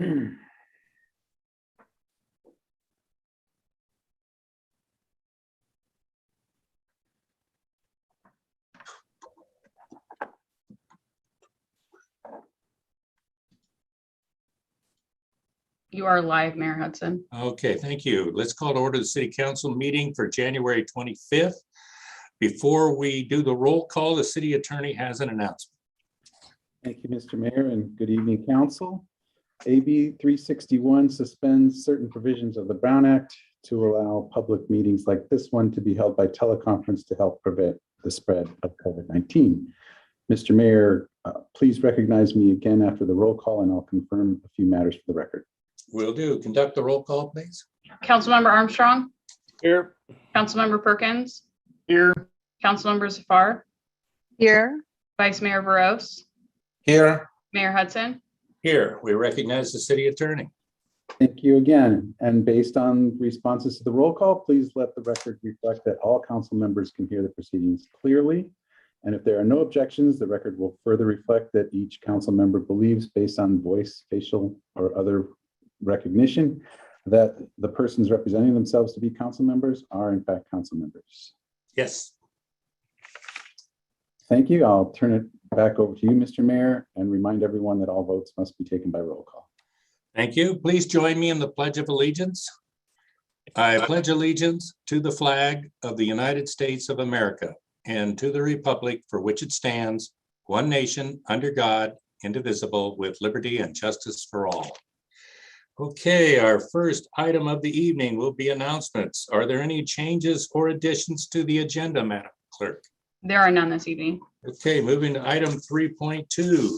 You are live, Mayor Hudson. Okay, thank you. Let's call to order the City Council meeting for January 25th. Before we do the roll call, the City Attorney has an announcement. Thank you, Mr. Mayor, and good evening, Council. AB 361 suspends certain provisions of the Brown Act to allow public meetings like this one to be held by teleconference to help prevent the spread of COVID-19. Mr. Mayor, please recognize me again after the roll call, and I'll confirm a few matters for the record. Will do. Conduct the roll call, please. Councilmember Armstrong. Here. Councilmember Perkins. Here. Councilmember Zafar. Here. Vice Mayor Veros. Here. Mayor Hudson. Here, we recognize the City Attorney. Thank you again. And based on responses to the roll call, please let the record reflect that all council members can hear the proceedings clearly. And if there are no objections, the record will further reflect that each council member believes, based on voice, facial, or other recognition, that the persons representing themselves to be council members are in fact council members. Yes. Thank you. I'll turn it back over to you, Mr. Mayor, and remind everyone that all votes must be taken by roll call. Thank you. Please join me in the Pledge of Allegiance. I pledge allegiance to the flag of the United States of America and to the republic for which it stands, one nation, under God, indivisible, with liberty and justice for all. Okay, our first item of the evening will be announcements. Are there any changes or additions to the agenda, Madam Clerk? There are none this evening. Okay, moving to item 3.2.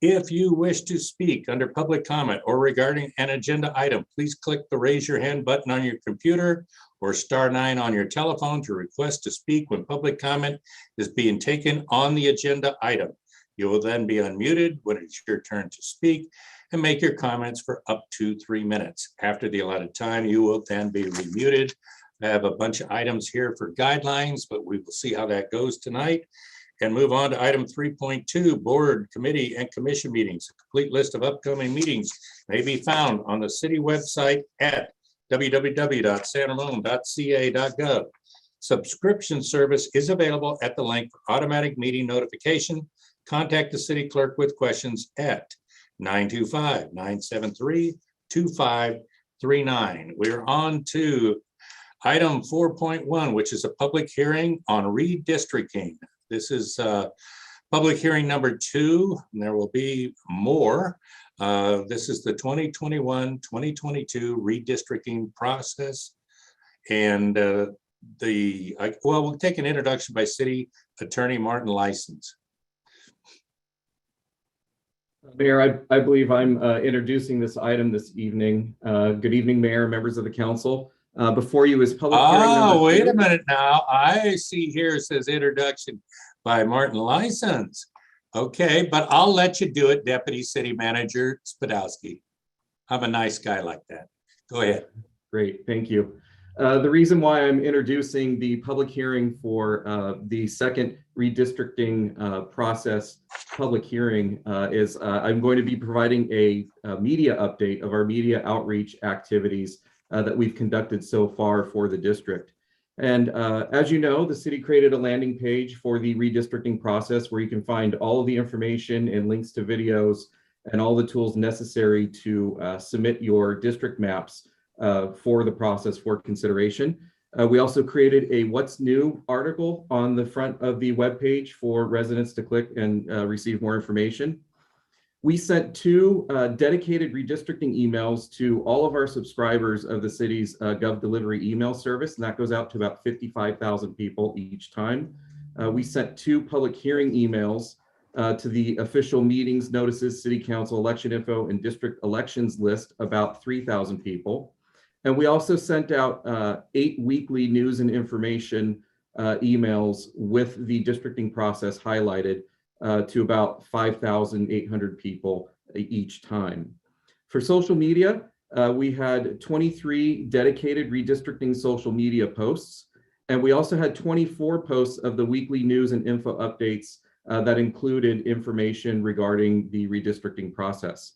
If you wish to speak under public comment or regarding an agenda item, please click the raise your hand button on your computer or *9 on your telephone to request to speak when public comment is being taken on the agenda item. You will then be unmuted when it's your turn to speak and make your comments for up to 3 minutes. After the allotted time, you will then be remuted. I have a bunch of items here for guidelines, but we will see how that goes tonight. And move on to item 3.2, board, committee, and commission meetings. A complete list of upcoming meetings may be found on the city website at www.sanramon.ca.gov. Subscription service is available at the link for automatic meeting notification. Contact the city clerk with questions at 925-973-2539. We're on to item 4.1, which is a public hearing on redistricting. This is public hearing number 2, and there will be more. This is the 2021-2022 redistricting process. And we'll take an introduction by City Attorney Martin Liaisons. Mayor, I believe I'm introducing this item this evening. Good evening, Mayor, members of the council. Before you is public hearing number 2. Wait a minute now. I see here it says introduction by Martin Liaisons. Okay, but I'll let you do it, Deputy City Manager Spadowski. I'm a nice guy like that. Go ahead. Great, thank you. The reason why I'm introducing the public hearing for the second redistricting process public hearing is I'm going to be providing a media update of our media outreach activities that we've conducted so far for the district. And as you know, the city created a landing page for the redistricting process where you can find all of the information and links to videos and all the tools necessary to submit your district maps for the process for consideration. We also created a What's New article on the front of the webpage for residents to click and receive more information. We sent 2 dedicated redistricting emails to all of our subscribers of the city's Gov Delivery email service, and that goes out to about 55,000 people each time. We sent 2 public hearing emails to the official meetings, notices, city council, election info, and district elections list, about 3,000 people. And we also sent out 8 weekly news and information emails with the districting process highlighted to about 5,800 people each time. For social media, we had 23 dedicated redistricting social media posts, and we also had 24 posts of the weekly news and info updates that included information regarding the redistricting process.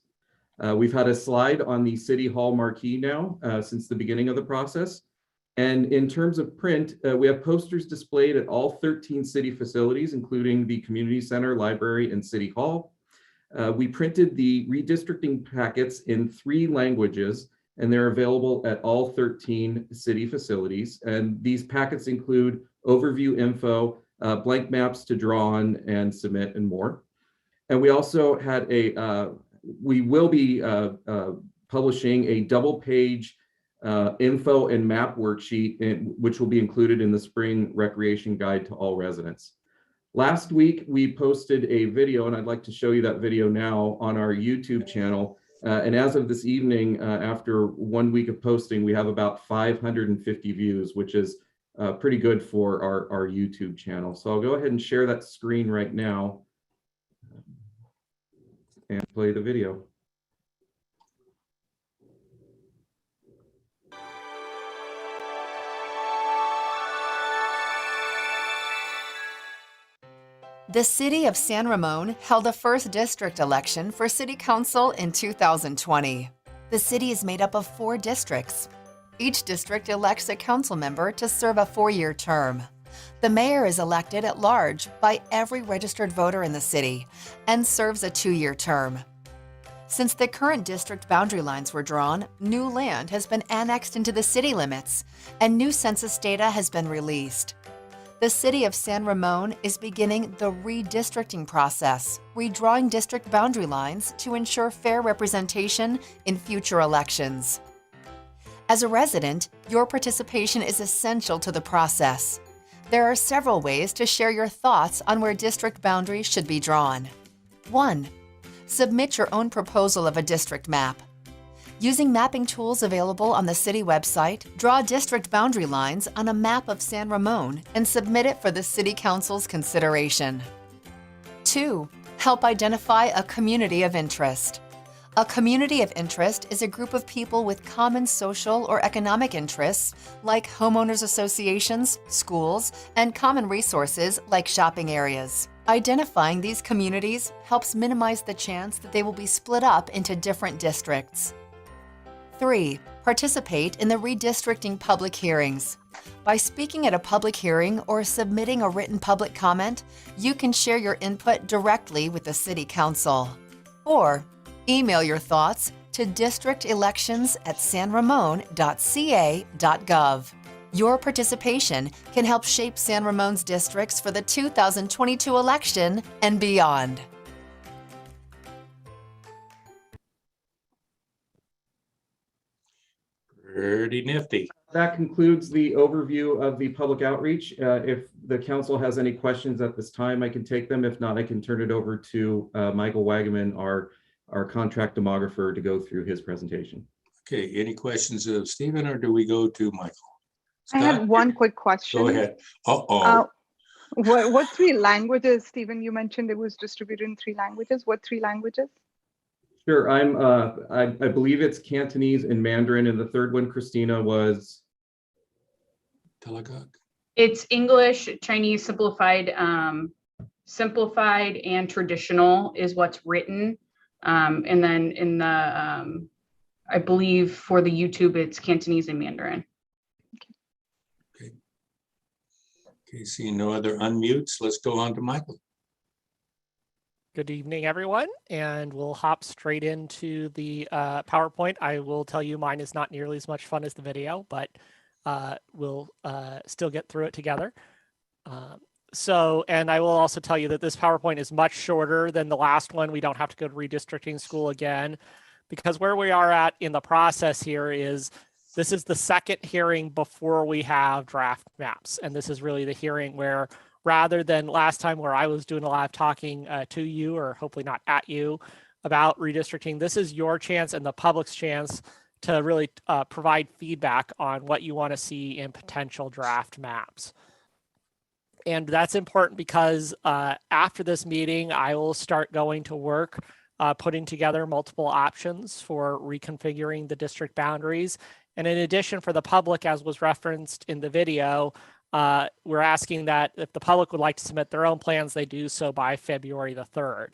We've had a slide on the City Hall marquee now since the beginning of the process. And in terms of print, we have posters displayed at all 13 city facilities, including the community center, library, and City Hall. We printed the redistricting packets in 3 languages, and they're available at all 13 city facilities. And these packets include overview info, blank maps to draw on and submit, and more. And we also had we will be publishing a double-page info and map worksheet, which will be included in the spring recreation guide to all residents. Last week, we posted a video, and I'd like to show you that video now on our YouTube channel. And as of this evening, after 1 week of posting, we have about 550 views, which is pretty good for our YouTube channel. So I'll go ahead and share that screen right now and play the video. The city of San Ramon held a 1st district election for city council in 2020. The city is made up of 4 districts. Each district elects a council member to serve a 4-year term. The mayor is elected at large by every registered voter in the city and serves a 2-year term. Since the current district boundary lines were drawn, new land has been annexed into the city limits, and new census data has been released. The city of San Ramon is beginning the redistricting process, redrawing district boundary lines to ensure fair representation in future elections. As a resident, your participation is essential to the process. There are several ways to share your thoughts on where district boundaries should be drawn. 1. Submit your own proposal of a district map. Using mapping tools available on the city website, draw district boundary lines on a map of San Ramon and submit it for the City Council's consideration. 2. Help identify a community of interest. A community of interest is a group of people with common social or economic interests like homeowners associations, schools, and common resources like shopping areas. Identifying these communities helps minimize the chance that they will be split up into different districts. 3. Participate in the redistricting public hearings. By speaking at a public hearing or submitting a written public comment, you can share your input directly with the City Council. Or email your thoughts to districtelections@sanramon.ca.gov. Your participation can help shape San Ramon's districts for the 2022 election and beyond. Pretty nifty. That concludes the overview of the public outreach. If the council has any questions at this time, I can take them. If not, I can turn it over to Michael Wagaman, our contract demographer, to go through his presentation. Okay, any questions of Stephen, or do we go to Michael? I have Scott, one quick question. Go ahead. Uh-oh. What 3 languages, Stephen? You mentioned it was distributed in 3 languages. What 3 languages? Sure, I believe it's Cantonese and Mandarin, and the third one, Christina, was Telegog. It's English, Chinese simplified, simplified and traditional is what's written. And then in the, I believe for the YouTube, it's Cantonese and Mandarin. Okay, seeing no other unmutes, let's go on to Michael. Good evening, everyone, and we'll hop straight into the PowerPoint. I will tell you mine is not nearly as much fun as the video, but we'll still get through it together. And I will also tell you that this PowerPoint is much shorter than the last one. We don't have to go to redistricting school again, because where we are at in the process here is this is the second hearing before we have draft maps. And this is really the hearing where, rather than last time where I was doing a lot of talking to you, or hopefully not at you, about redistricting, this is your chance and the public's chance to really provide feedback on what you want to see in potential draft maps. And that's important because after this meeting, I will start going to work putting together multiple options for reconfiguring the district boundaries. And in addition, for the public, as was referenced in the video, we're asking that if the public would like to submit their own plans, they do so by February the 3rd.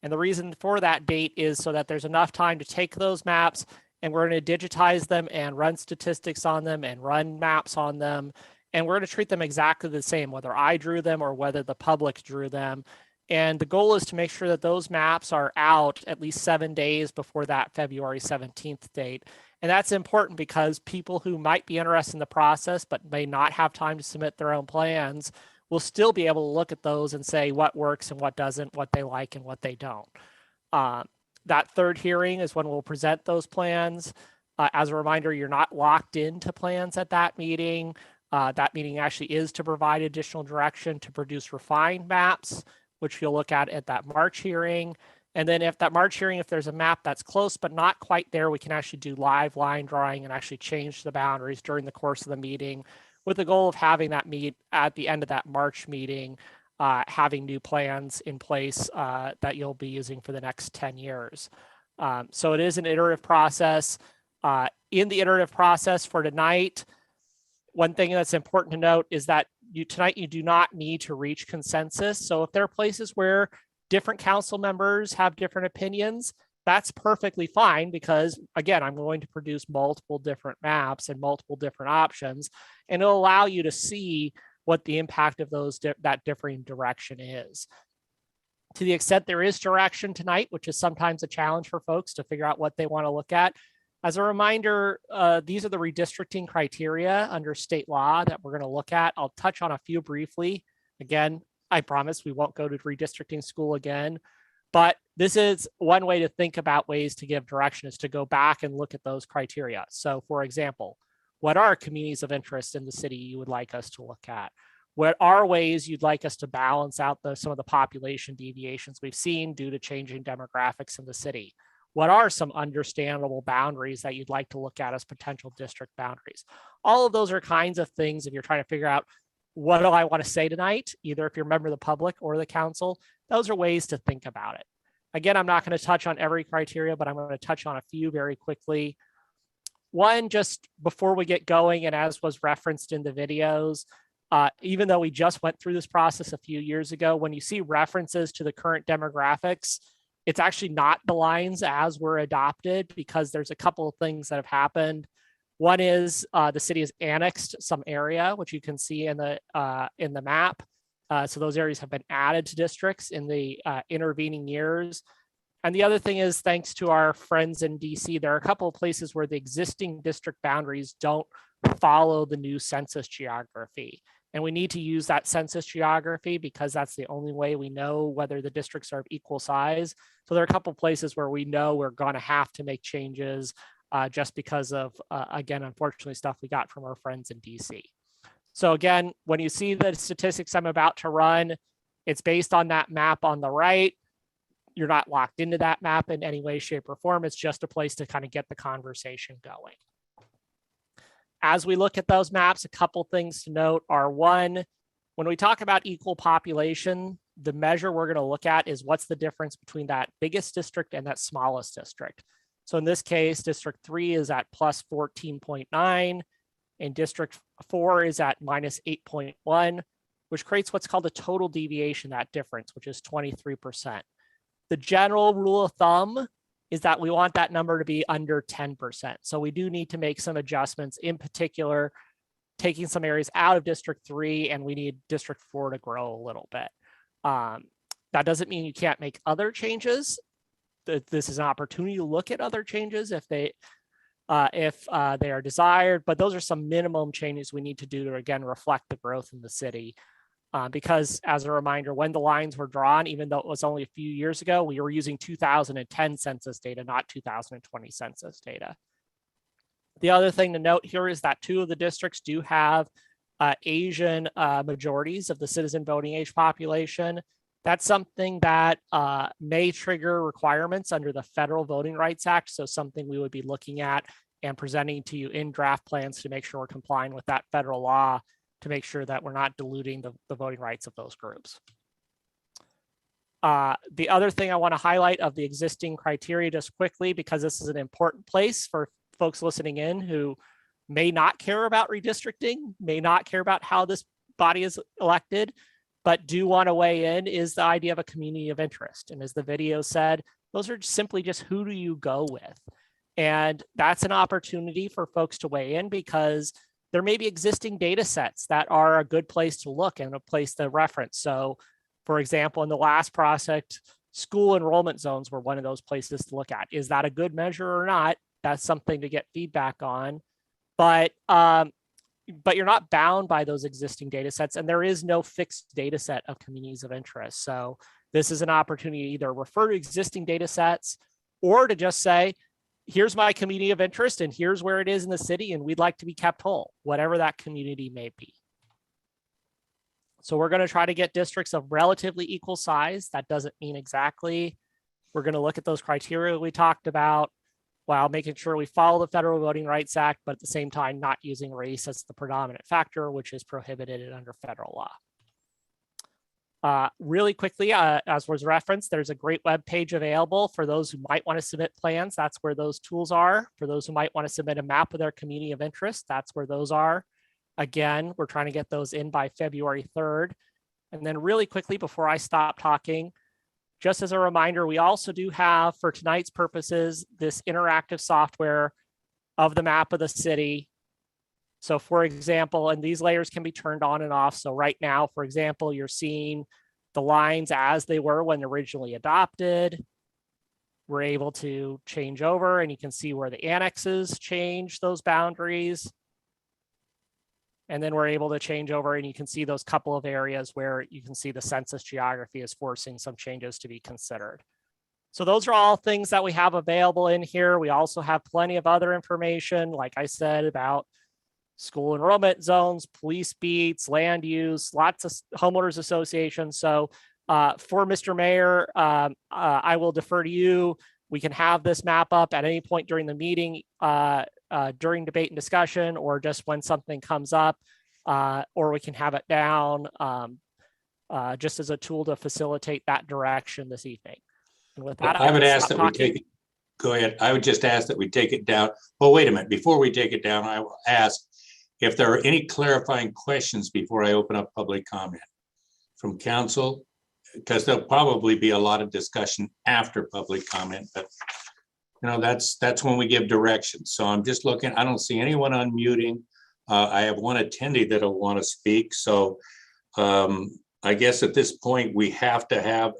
And the reason for that date is so that there's enough time to take those maps and we're going to digitize them and run statistics on them and run maps on them. And we're going to treat them exactly the same, whether I drew them or whether the public drew them. And the goal is to make sure that those maps are out at least 7 days before that February 17th date. And that's important because people who might be interested in the process but may not have time to submit their own plans will still be able to look at those and say what works and what doesn't, what they like and what they don't. That third hearing is when we'll present those plans. As a reminder, you're not locked into plans at that meeting. That meeting actually is to provide additional direction to produce refined maps, which you'll look at that March hearing. And then if that March hearing, if there's a map that's close but not quite there, we can actually do live line drawing and actually change the boundaries during the course of the meeting with the goal of having that meet at the end of that March meeting, having new plans in place that you'll be using for the next 10 years. So it is an iterative process. In the iterative process for tonight, one thing that's important to note is that tonight you do not need to reach consensus. So if there are places where different council members have different opinions, that's perfectly fine because, again, I'm going to produce multiple different maps and multiple different options, and it'll allow you to see what the impact of that differing direction is. To the extent there is direction tonight, which is sometimes a challenge for folks to figure out what they want to look at, as a reminder, these are the redistricting criteria under state law that we're going to look at. I'll touch on a few briefly. Again, I promise we won't go to redistricting school again, but this is one way to think about ways to give direction is to go back and look at those criteria. So for example, what are communities of interest in the city you would like us to look at? What are ways you'd like us to balance out some of the population deviations we've seen due to changing demographics in the city? What are some understandable boundaries that you'd like to look at as potential district boundaries? All of those are kinds of things if you're trying to figure out what do I want to say tonight, either if you're a member of the public or the council, those are ways to think about it. Again, I'm not going to touch on every criteria, but I'm going to touch on a few very quickly. One, just before we get going, and as was referenced in the videos, even though we just went through this process a few years ago, when you see references to the current demographics, it's actually not the lines as were adopted because there's a couple of things that have happened. One is the city has annexed some area, which you can see in the map. So those areas have been added to districts in the intervening years. And the other thing is, thanks to our friends in DC, there are a couple of places where the existing district boundaries don't follow the new census geography. And we need to use that census geography because that's the only way we know whether the districts are of equal size. So there are a couple of places where we know we're going to have to make changes just because of, again, unfortunately, stuff we got from our friends in DC. So again, when you see the statistics I'm about to run, it's based on that map on the right. You're not locked into that map in any way, shape, or form. It's just a place to kind of get the conversation going. As we look at those maps, a couple things to note are, one, when we talk about equal population, the measure we're going to look at is what's the difference between that biggest district and that smallest district. So in this case, District 3 is at plus 14.9 and District 4 is at minus 8.1, which creates what's called a total deviation, that difference, which is 23%. The general rule of thumb is that we want that number to be under 10%. So we do need to make some adjustments, in particular, taking some areas out of District 3, and we need District 4 to grow a little bit. That doesn't mean you can't make other changes. This is an opportunity to look at other changes if they are desired, but those are some minimum changes we need to do to, again, reflect the growth in the city. Because as a reminder, when the lines were drawn, even though it was only a few years ago, we were using 2010 census data, not 2020 census data. The other thing to note here is that 2 of the districts do have Asian majorities of the citizen voting age population. That's something that may trigger requirements under the Federal Voting Rights Act. So something we would be looking at and presenting to you in draft plans to make sure we're complying with that federal law, to make sure that we're not diluting the voting rights of those groups. The other thing I want to highlight of the existing criteria just quickly, because this is an important place for folks listening in who may not care about redistricting, may not care about how this body is elected. but do want to weigh in is the idea of a community of interest. And as the video said, those are simply just who do you go with? And that's an opportunity for folks to weigh in because there may be existing data sets that are a good place to look and a place to reference. So for example, in the last project, school enrollment zones were one of those places to look at. Is that a good measure or not? That's something to get feedback on. But you're not bound by those existing data sets, and there is no fixed data set of communities of interest. So this is an opportunity to either refer to existing data sets or to just say, here's my community of interest and here's where it is in the city and we'd like to be kept whole, whatever that community may be. So we're going to try to get districts of relatively equal size. That doesn't mean exactly. We're going to look at those criteria we talked about while making sure we follow the Federal Voting Rights Act, but at the same time, not using race as the predominant factor, which is prohibited under federal law. Really quickly, as was referenced, there's a great web page available for those who might want to submit plans. That's where those tools are. For those who might want to submit a map of their community of interest, that's where those are. Again, we're trying to get those in by February 3rd. And then really quickly, before I stop talking, just as a reminder, we also do have, for tonight's purposes, this interactive software of the map of the city. So for example, and these layers can be turned on and off. So right now, for example, you're seeing the lines as they were when originally adopted. We're able to change over and you can see where the annexes change those boundaries. And then we're able to change over and you can see those couple of areas where you can see the census geography is forcing some changes to be considered. So those are all things that we have available in here. We also have plenty of other information, like I said, about school enrollment zones, police beats, land use, lots of homeowners associations. So for Mr. Mayor, I will defer to you. We can have this map up at any point during the meeting, during debate and discussion, or just when something comes up, or we can have it down just as a tool to facilitate that direction this evening. And with that, I would ask that we take it. Go ahead. I would just ask that we take it down. Well, wait a minute. Before we take it down, I will ask if there are any clarifying questions before I open up public comment from council, because there'll probably be a lot of discussion after public comment, but you know, that's when we give directions. So I'm just looking, I don't see anyone unmuting. I have one attendee that'll want to speak. So I guess at this point we have to have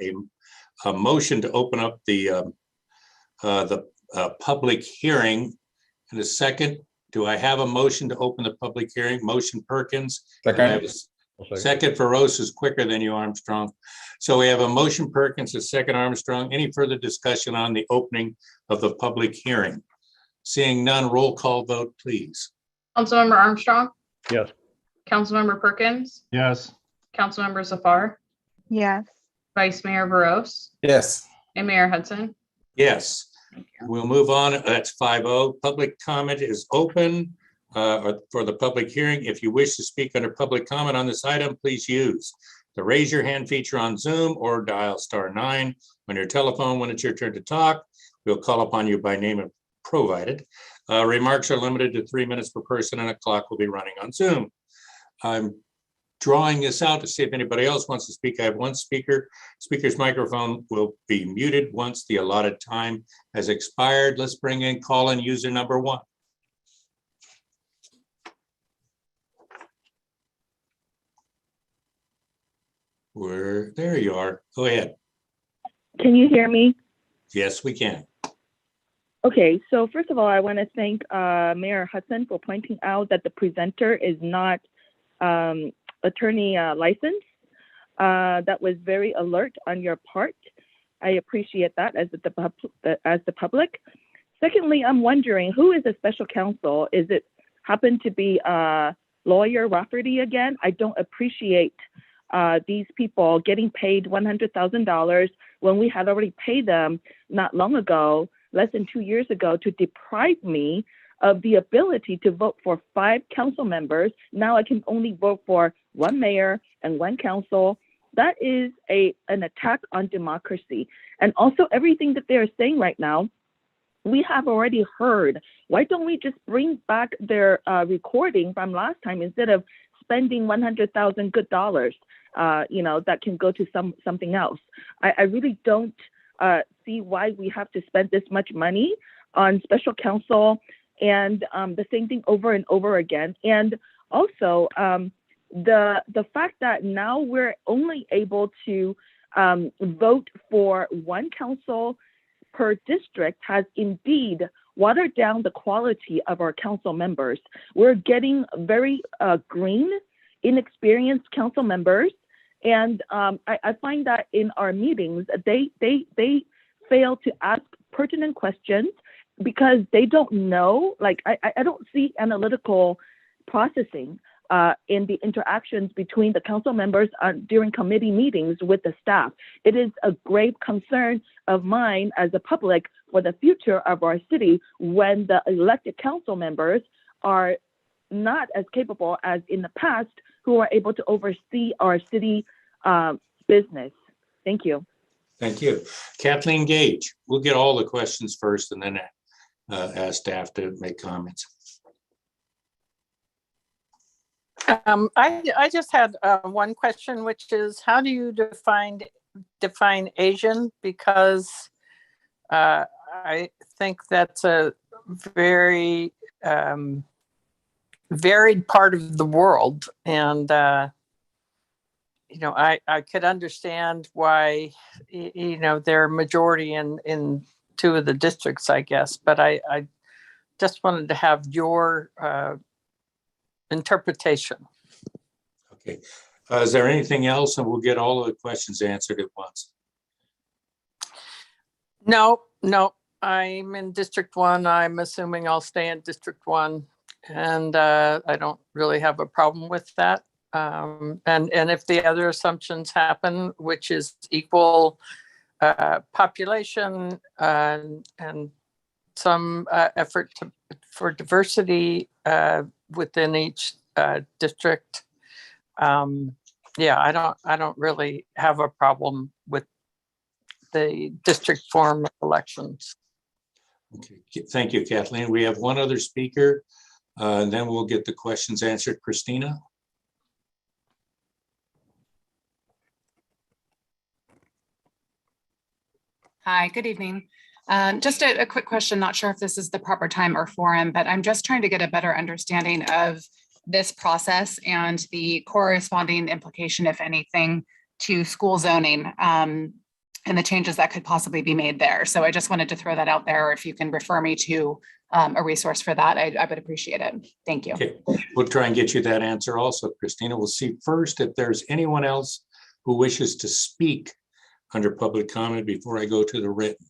a motion to open up the public hearing. In a second, do I have a motion to open the public hearing? Motion Perkins. Second for Rose is quicker than you, Armstrong. So we have a motion Perkins, a second Armstrong. Any further discussion on the opening of the public hearing? Seeing none, roll call vote, please. Councilmember Armstrong, Yes. Councilmember Perkins, Yes. Councilmember Zafar, Yes. Vice Mayor Veros, Yes. and Mayor Hudson. Yes, Thank you. we'll move on. That's 5-0. Public comment is open for the public hearing. If you wish to speak under public comment on this item, please use the raise your hand feature on Zoom or dial *9 on your telephone when it's your turn to talk. We'll call upon you by name if provided. Remarks are limited to 3 minutes per person and a clock will be running on Zoom. I'm drawing this out to see if anybody else wants to speak. I have one speaker. Speaker's microphone will be muted once the allotted time has expired. Let's bring in call-in user number 1. There you are. Go ahead. Can you hear me? Yes, we can. Okay, so first of all, I want to thank Mayor Hudson for pointing out that the presenter is not attorney licensed. That was very alert on your part. I appreciate that as the public. Secondly, I'm wondering who is the special counsel? Is it happen to be lawyer Rafferty again? I don't appreciate these people getting paid $100,000 when we had already paid them not long ago, less than 2 years ago, to deprive me of the ability to vote for 5 council members. Now I can only vote for 1 mayor and 1 council. That is an attack on democracy. And also everything that they're saying right now, we have already heard. Why don't we just bring back their recording from last time instead of spending $100,000 good dollars? that can go to something else. I really don't see why we have to spend this much money on special counsel and the same thing over and over again. And also the fact that now we're only able to vote for one council per district has indeed watered down the quality of our council members. We're getting very green, inexperienced council members. And I find that in our meetings, they fail to ask pertinent questions because they don't know, like I don't see analytical processing in the interactions between the council members during committee meetings with the staff. It is a grave concern of mine as a public for the future of our city when the elected council members are not as capable as in the past, who are able to oversee our city business. Thank you. Thank you. Kathleen Gage, we'll get all the questions first and then ask staff to make comments. I just had one question, which is how do you define Asian? Because I think that's a very varied part of the world, and I could understand why they're majority in two of the districts, I guess, but I just wanted to have your interpretation. Okay. Is there anything else? And we'll get all of the questions answered at once. No, I'm in District 1. I'm assuming I'll stay in District 1. And I don't really have a problem with that. And if the other assumptions happen, which is equal population and some effort for diversity within each district, I don't really have a problem with the district form elections. Okay, thank you, Kathleen. We have one other speaker, and then we'll get the questions answered. Christina. Hi, good evening. Just a quick question, not sure if this is the proper time or forum, but I'm just trying to get a better understanding of this process and the corresponding implication, if anything, to school zoning and the changes that could possibly be made there. So I just wanted to throw that out there. If you can refer me to a resource for that, I would appreciate it. Thank you. Okay, we'll try and get you that answer also, Christina. We'll see first if there's anyone else who wishes to speak under public comment before I go to the written.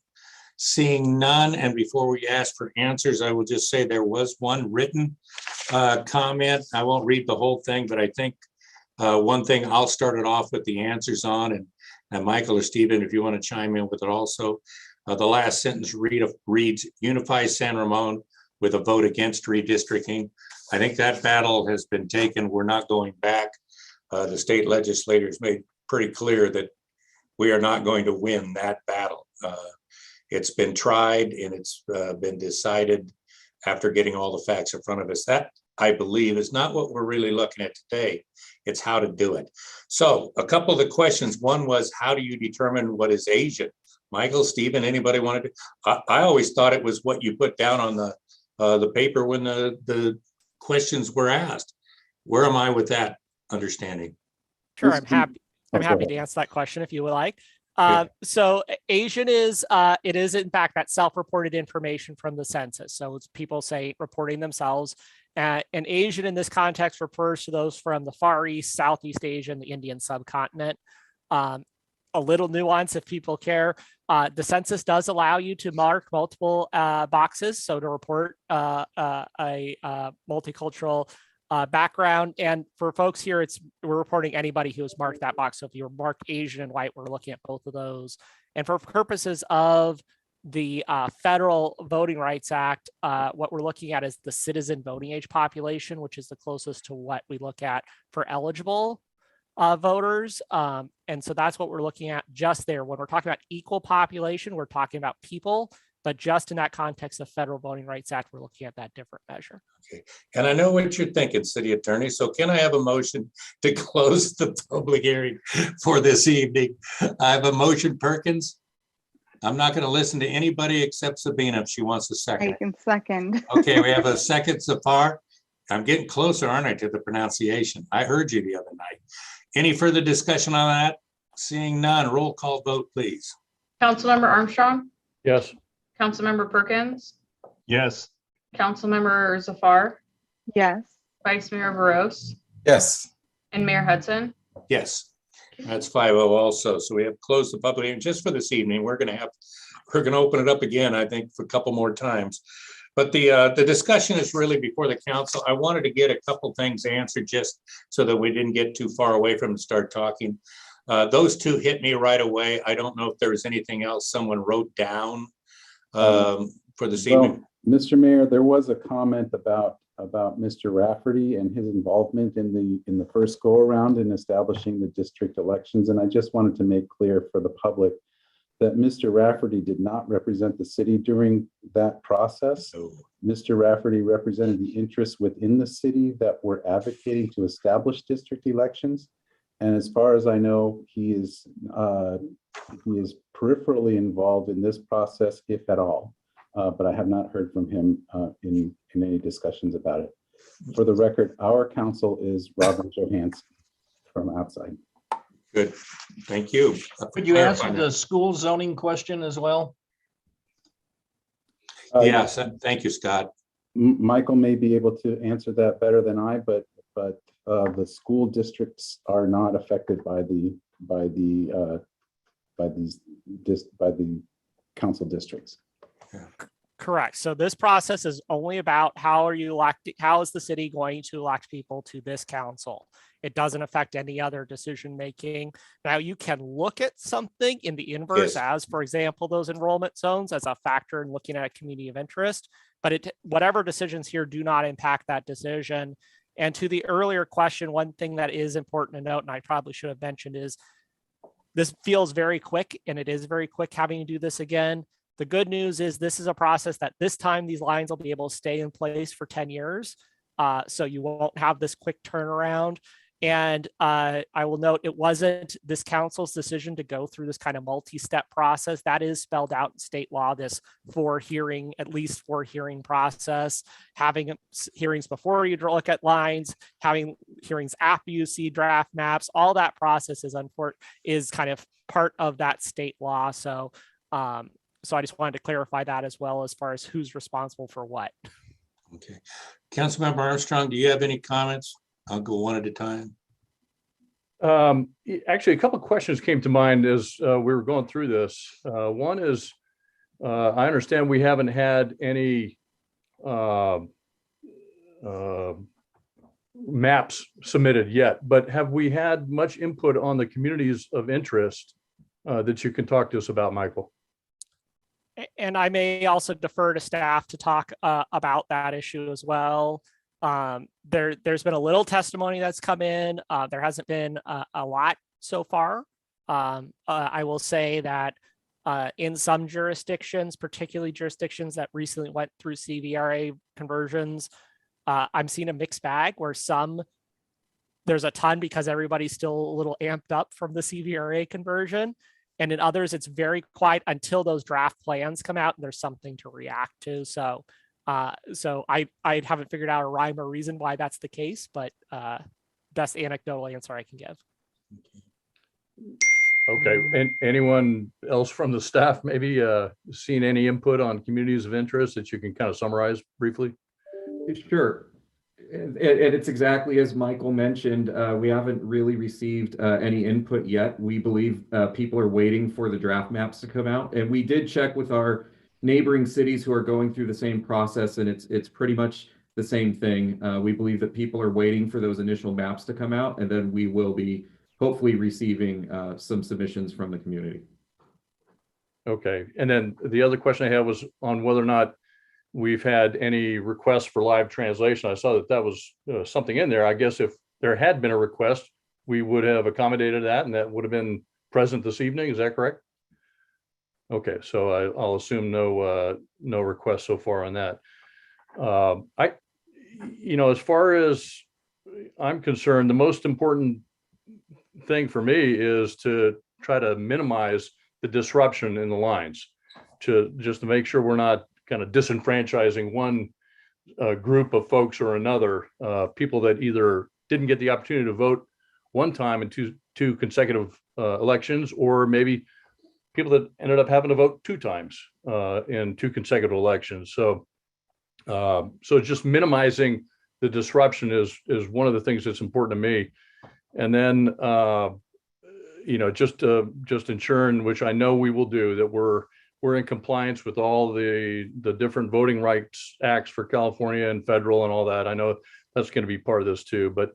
Seeing none, and before we ask for answers, I will just say there was one written comment. I won't read the whole thing, but I think one thing I'll start it off with the answers on, and Michael or Stephen, if you want to chime in with it also. The last sentence reads, unify San Ramon with a vote against redistricting. I think that battle has been taken. We're not going back. The state legislators made pretty clear that we are not going to win that battle. It's been tried and it's been decided after getting all the facts in front of us. That, I believe, is not what we're really looking at today. It's how to do it. So a couple of the questions. One was, how do you determine what is Asian? Michael, Stephen, anybody wanted to? I always thought it was what you put down on the paper when the questions were asked. Where am I with that understanding? Sure, I'm happy to answer that question if you would like. So Asian is, it is in fact that self-reported information from the census. So it's people say reporting themselves. And Asian in this context refers to those from the Far East, Southeast Asia, and the Indian subcontinent. A little nuance if people care. The census does allow you to mark multiple boxes. So to report a multicultural background. And for folks here, we're reporting anybody who has marked that box. So if you're marked Asian and white, we're looking at both of those. And for purposes of the Federal Voting Rights Act, what we're looking at is the citizen voting age population, which is the closest to what we look at for eligible voters. And so that's what we're looking at just there. When we're talking about equal population, we're talking about people But just in that context of Federal Voting Rights Act, we're looking at that different measure. Okay. And I know what you're thinking, City Attorney. So can I have a motion to close the public hearing for this evening? I have a motion, Perkins. I'm not going to listen to anybody except Sabina if she wants a I second. can second. Okay, we have a second so far. I'm getting closer, aren't I, to the pronunciation? I heard you the other night. Any further discussion on that? Seeing none, roll call vote, please. Councilmember Armstrong, Yes. Councilmember Perkins, Yes. Councilmember Zafar, Yes. Vice Mayor Veros, Yes. and Mayor Hudson. Yes, that's 5-0 also. So we have closed the public hearing just for this evening. We're going to open it up again, I think, for a couple more times. But the discussion is really before the council. I wanted to get a couple things answered just so that we didn't get too far away from and start talking. Those two hit me right away. I don't know if there was anything else someone wrote down for this evening. Mr. Mayor, there was a comment about Mr. Rafferty and his involvement in the first go around in establishing the district elections. And I just wanted to make clear for the public that Mr. Rafferty did not represent the city during that process. Oh. Mr. Rafferty represented the interests within the city that were advocating to establish district elections. And as far as I know, he is peripherally involved in this process, if at all. But I have not heard from him in any discussions about it. For the record, our counsel is Robert Johansson from outside. Good, thank you. Could you answer the school zoning question as well? Yes, thank you, Scott. Michael may be able to answer that better than I, but the school districts are not affected by the council districts. Correct. So this process is only about how is the city going to elect people to this council? It doesn't affect any other decision making. Now you can look at something in the inverse, as for example, those enrollment zones as a factor in looking at a community of interest, but whatever decisions here do not impact that decision. And to the earlier question, one thing that is important to note, and I probably should have mentioned, is this feels very quick, and it is very quick having to do this again. The good news is this is a process that this time these lines will be able to stay in place for 10 years. So you won't have this quick turnaround. And I will note it wasn't this council's decision to go through this kind of multi-step process. That is spelled out in state law, this at least four hearing process, having hearings before you look at lines, having hearings after you see draft maps, all that process is kind of part of that state law. So I just wanted to clarify that as well as far as who's responsible for what. Okay, Councilmember Armstrong, do you have any comments? I'll go one at a time. Actually, a couple of questions came to mind as we were going through this. One is, I understand we haven't had any maps submitted yet, but have we had much input on the communities of interest that you can talk to us about, Michael? And I may also defer to staff to talk about that issue as well. There's been a little testimony that's come in. There hasn't been a lot so far. I will say that in some jurisdictions, particularly jurisdictions that recently went through CVRA conversions, I'm seeing a mixed bag where there's a ton because everybody's still a little amped up from the CVRA conversion. And in others, it's very quiet until those draft plans come out and there's something to react to. So I haven't figured out a rhyme or reason why that's the case, but best anecdotal answer I can give. Okay, and anyone else from the staff maybe seen any input on communities of interest that you can kind of summarize briefly? Sure. And it's exactly as Michael mentioned, we haven't really received any input yet. We believe people are waiting for the draft maps to come out. And we did check with our neighboring cities who are going through the same process, and it's pretty much the same thing. We believe that people are waiting for those initial maps to come out, and then we will be hopefully receiving some submissions from the community. Okay, and then the other question I had was on whether or not we've had any requests for live translation. I saw that was something in there. I guess if there had been a request, we would have accommodated that, and that would have been present this evening. Is that correct? Okay, so I'll assume no request so far on that. As far as I'm concerned, the most important thing for me is to try to minimize the disruption in the lines, just to make sure we're not kind of disenfranchising one group of folks or another, people that either didn't get the opportunity to vote one time in two consecutive elections, or maybe people that ended up having to vote 2 times in 2 consecutive elections. So just minimizing the disruption is one of the things that's important to me. And then just ensuring, which I know we will do, that we're in compliance with all the different voting rights acts for California and federal and all that. I know that's going to be part of this too. But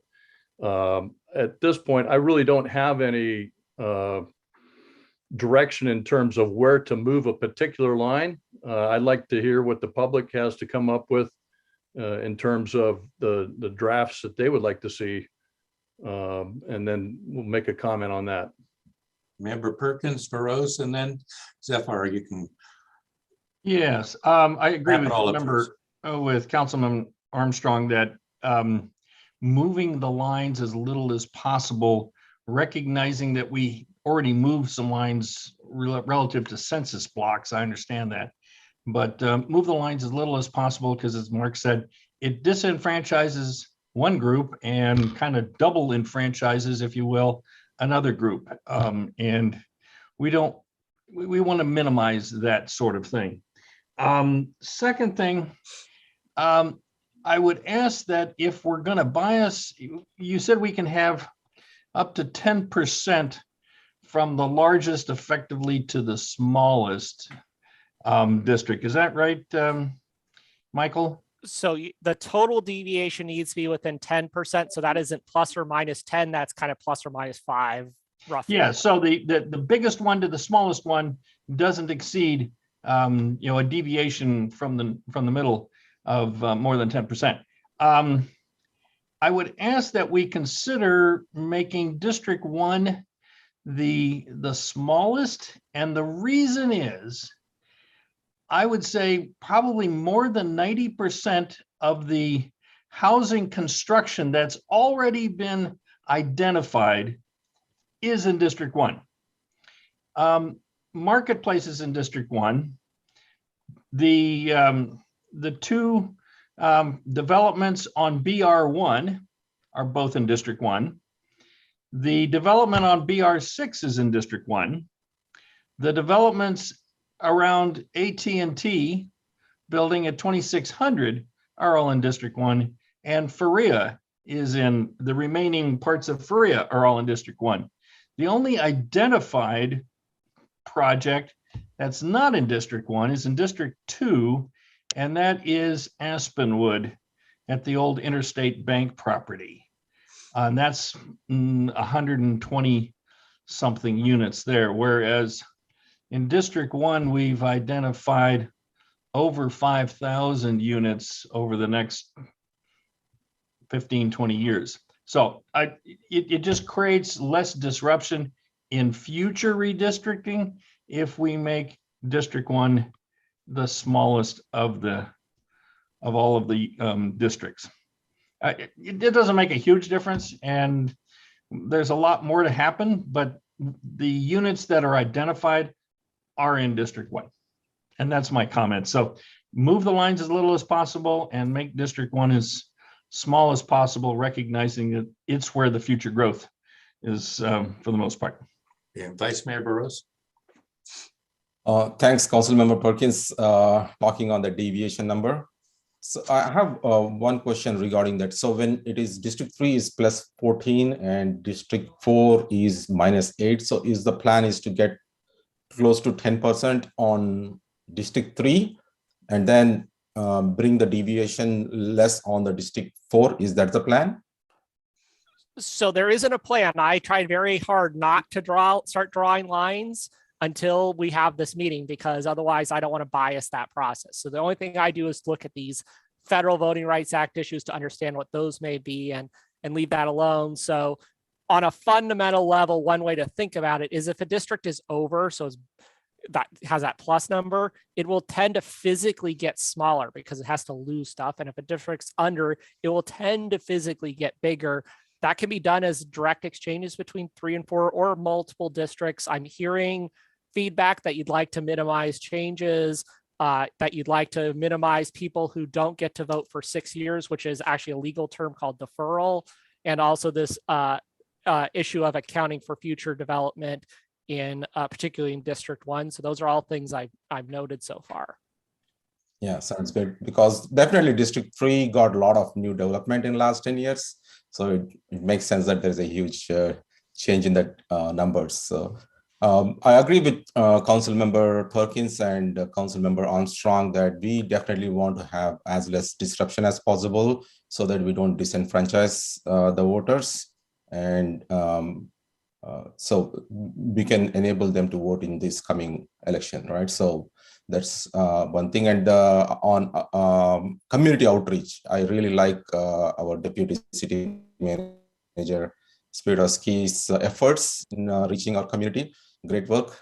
at this point, I really don't have any direction in terms of where to move a particular line. I'd like to hear what the public has to come up with in terms of the drafts that they would like to see. And then we'll make a comment on that. Member Perkins, Feroz, and then Zephyr, you can. Yes, I agree with with Councilman Armstrong that moving the lines as little as possible, recognizing that we already moved some lines relative to census blocks. I understand that, but move the lines as little as possible, because as Mark said, it disenfranchises one group and kind of double enfranchises, if you will, another group. And we want to minimize that sort of thing. Second thing, I would ask that if we're going to bias, you said we can have up to 10% from the largest effectively to the smallest district. Is that right, Michael? So the total deviation needs to be within 10%. So that isn't plus or minus 10. That's kind of plus or minus 5, roughly. Yeah. So the biggest one to the smallest one doesn't exceed a deviation from the middle of more than 10%. I would ask that we consider making District 1 the smallest, and the reason is, I would say probably more than 90% of the housing construction that's already been identified is in District 1. Marketplaces in District 1, the 2 developments on BR1 are both in District 1. The development on BR6 is in District 1. The developments around AT&T building at 2600 are all in District 1, and Faria is in, the remaining parts of Faria are all in District 1. The only identified project that's not in District 1 is in District 2, and that is Aspenwood at the old Interstate Bank property. And that's 120 something units there, whereas in District 1, we've identified over 5,000 units over the next 15, 20 years. So it just creates less disruption in future redistricting if we make District 1 the smallest of all of the districts. It doesn't make a huge difference, and there's a lot more to happen, but the units that are identified are in District 1. And that's my comment. So move the lines as little as possible and make District 1 as small as possible, recognizing that it's where the future growth is for the most part. Yeah, Vice Mayor Burrows. Thanks, Councilmember Perkins, talking on the deviation number. So I have one question regarding that. So when it is District 3 is plus 14 and District 4 is minus 8, so is the plan is to get close to 10% on District 3 and then bring the deviation less on the District 4? Is that the plan? So there isn't a plan. I tried very hard not to start drawing lines until we have this meeting, because otherwise I don't want to bias that process. So the only thing I do is look at these Federal Voting Rights Act issues to understand what those may be and leave that alone. So on a fundamental level, one way to think about it is if a district is over, so it's that has that plus number, it will tend to physically get smaller because it has to lose stuff. And if a district's under, it will tend to physically get bigger. That can be done as direct exchanges between 3 and 4 or multiple districts. I'm hearing feedback that you'd like to minimize changes, that you'd like to minimize people who don't get to vote for 6 years, which is actually a legal term called deferral. And also this issue of accounting for future development in particularly in District 1. So those are all things I've noted so far. Yeah, sounds good, because definitely District 3 got a lot of new development in last 10 years. So it makes sense that there's a huge change in that numbers. So I agree with Council Member Perkins and Council Member Armstrong that we definitely want to have as less disruption as possible so that we don't disenfranchise the voters. And so we can enable them to vote in this coming election, right? So that's one thing. And on community outreach, I really like our Deputy City Manager Spirodowski's efforts in reaching our community. Great work.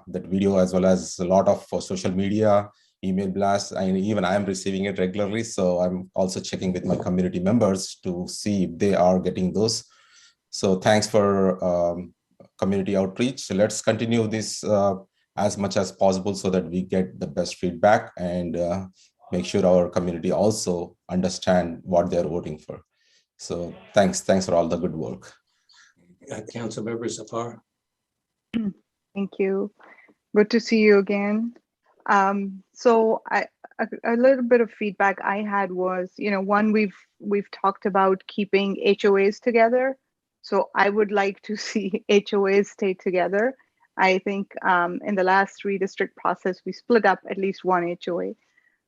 That video, as well as a lot of social media, email blasts, and even I am receiving it regularly. So I'm also checking with my community members to see if they are getting those. So thanks for community outreach. Let's continue this as much as possible so that we get the best feedback and make sure our community also understand what they're voting for. So thanks for all the good work. Council members Zafar. Thank you. Good to see you again. So a little bit of feedback I had was, one, we've talked about keeping HOAs together. So I would like to see HOAs stay together. I think in the last redistrict process, we split up at least one HOA.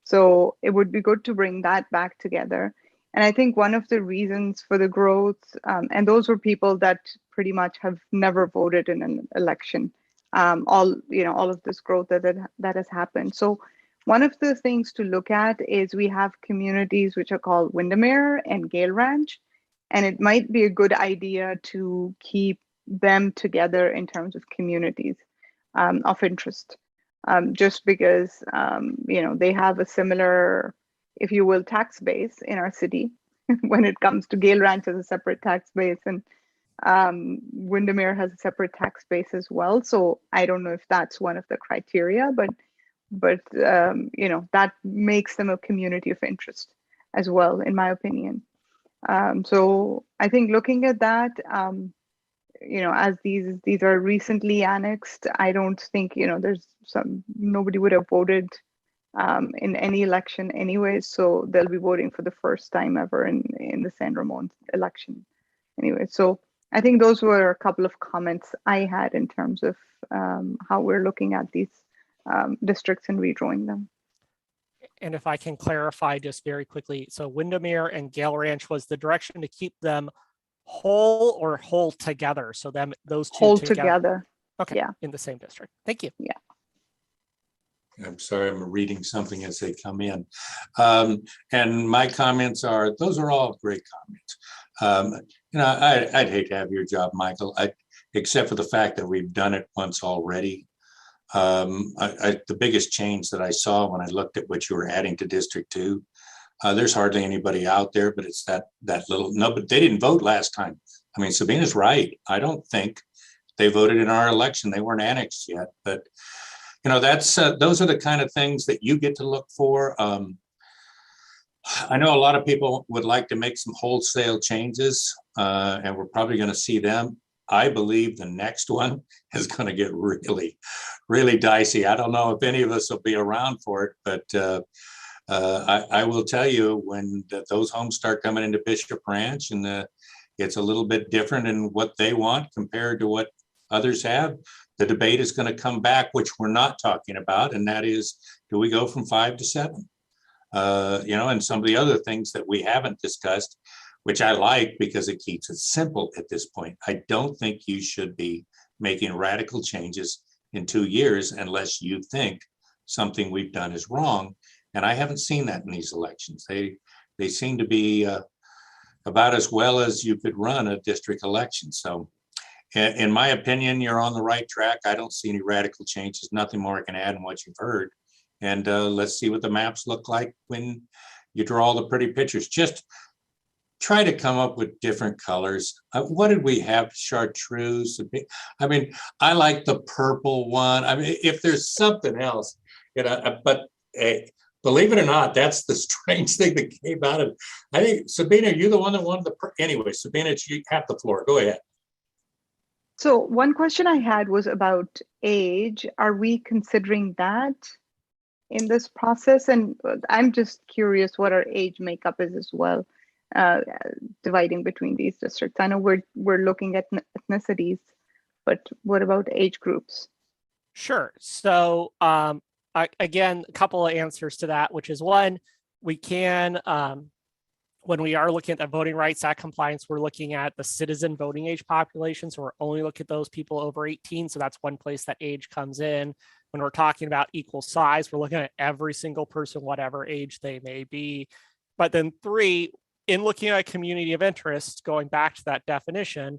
So it would be good to bring that back together. And I think one of the reasons for the growth, and those were people that pretty much have never voted in an election, all of this growth that has happened. So one of the things to look at is we have communities which are called Windermere and Gale Ranch, and it might be a good idea to keep them together in terms of communities of interest, just because they have a similar, if you will, tax base in our city. When it comes to Gale Ranch as a separate tax base, and Windermere has a separate tax base as well. So I don't know if that's one of the criteria, but that makes them a community of interest as well, in my opinion. So I think looking at that, as these are recently annexed, I don't think nobody would have voted in any election anyway, so they'll be voting for the first time ever in the San Ramon election anyway. So I think those were a couple of comments I had in terms of how we're looking at these districts and redrawing them. And if I can clarify just very quickly, so Windermere and Gale Ranch was the direction to keep them whole or whole together. So those two whole together. Okay. Yeah. In the same district. Thank you. Yeah. I'm sorry, I'm reading something as they come in. And my comments are, those are all great comments. I'd hate to have your job, Michael, except for the fact that we've done it once already. The biggest change that I saw when I looked at what you were adding to District 2, there's hardly anybody out there, but it's that little, no, but they didn't vote last time. I mean, Sabina's right. I don't think they voted in our election. They weren't annexed yet, but that's those are the kind of things that you get to look for. I know a lot of people would like to make some wholesale changes, and we're probably going to see them. I believe the next one is going to get really, really dicey. I don't know if any of us will be around for it, but I will tell you, when those homes start coming into Bishop Ranch and it's a little bit different in what they want compared to what others have, the debate is going to come back, which we're not talking about, and that is, do we go from 5 to 7? And some of the other things that we haven't discussed, which I like because it keeps it simple at this point. I don't think you should be making radical changes in 2 years unless you think something we've done is wrong. And I haven't seen that in these elections. They seem to be about as well as you could run a district election. So in my opinion, you're on the right track. I don't see any radical changes, nothing more I can add in what you've heard. And let's see what the maps look like when you draw all the pretty pictures. Just try to come up with different colors. What did we have? Chartreuse. I mean, I like the purple one. I mean, if there's something else, but believe it or not, that's the strange thing that came out of, I think, Sabina, are you the one that wanted anyway, Sabina, you have the floor. Go ahead. So one question I had was about age. Are we considering that in this process? And I'm just curious what our age makeup is as well, dividing between these districts. I know we're looking at ethnicities, but what about age groups? Sure. So again, a couple of answers to that, which is one, we can, when we are looking at the Voting Rights Act compliance, we're looking at the citizen voting age population. So we're only looking at those people over 18. So that's one place that age comes in. When we're talking about equal size, we're looking at every single person, whatever age they may be. But then three, in looking at a community of interest, going back to that definition,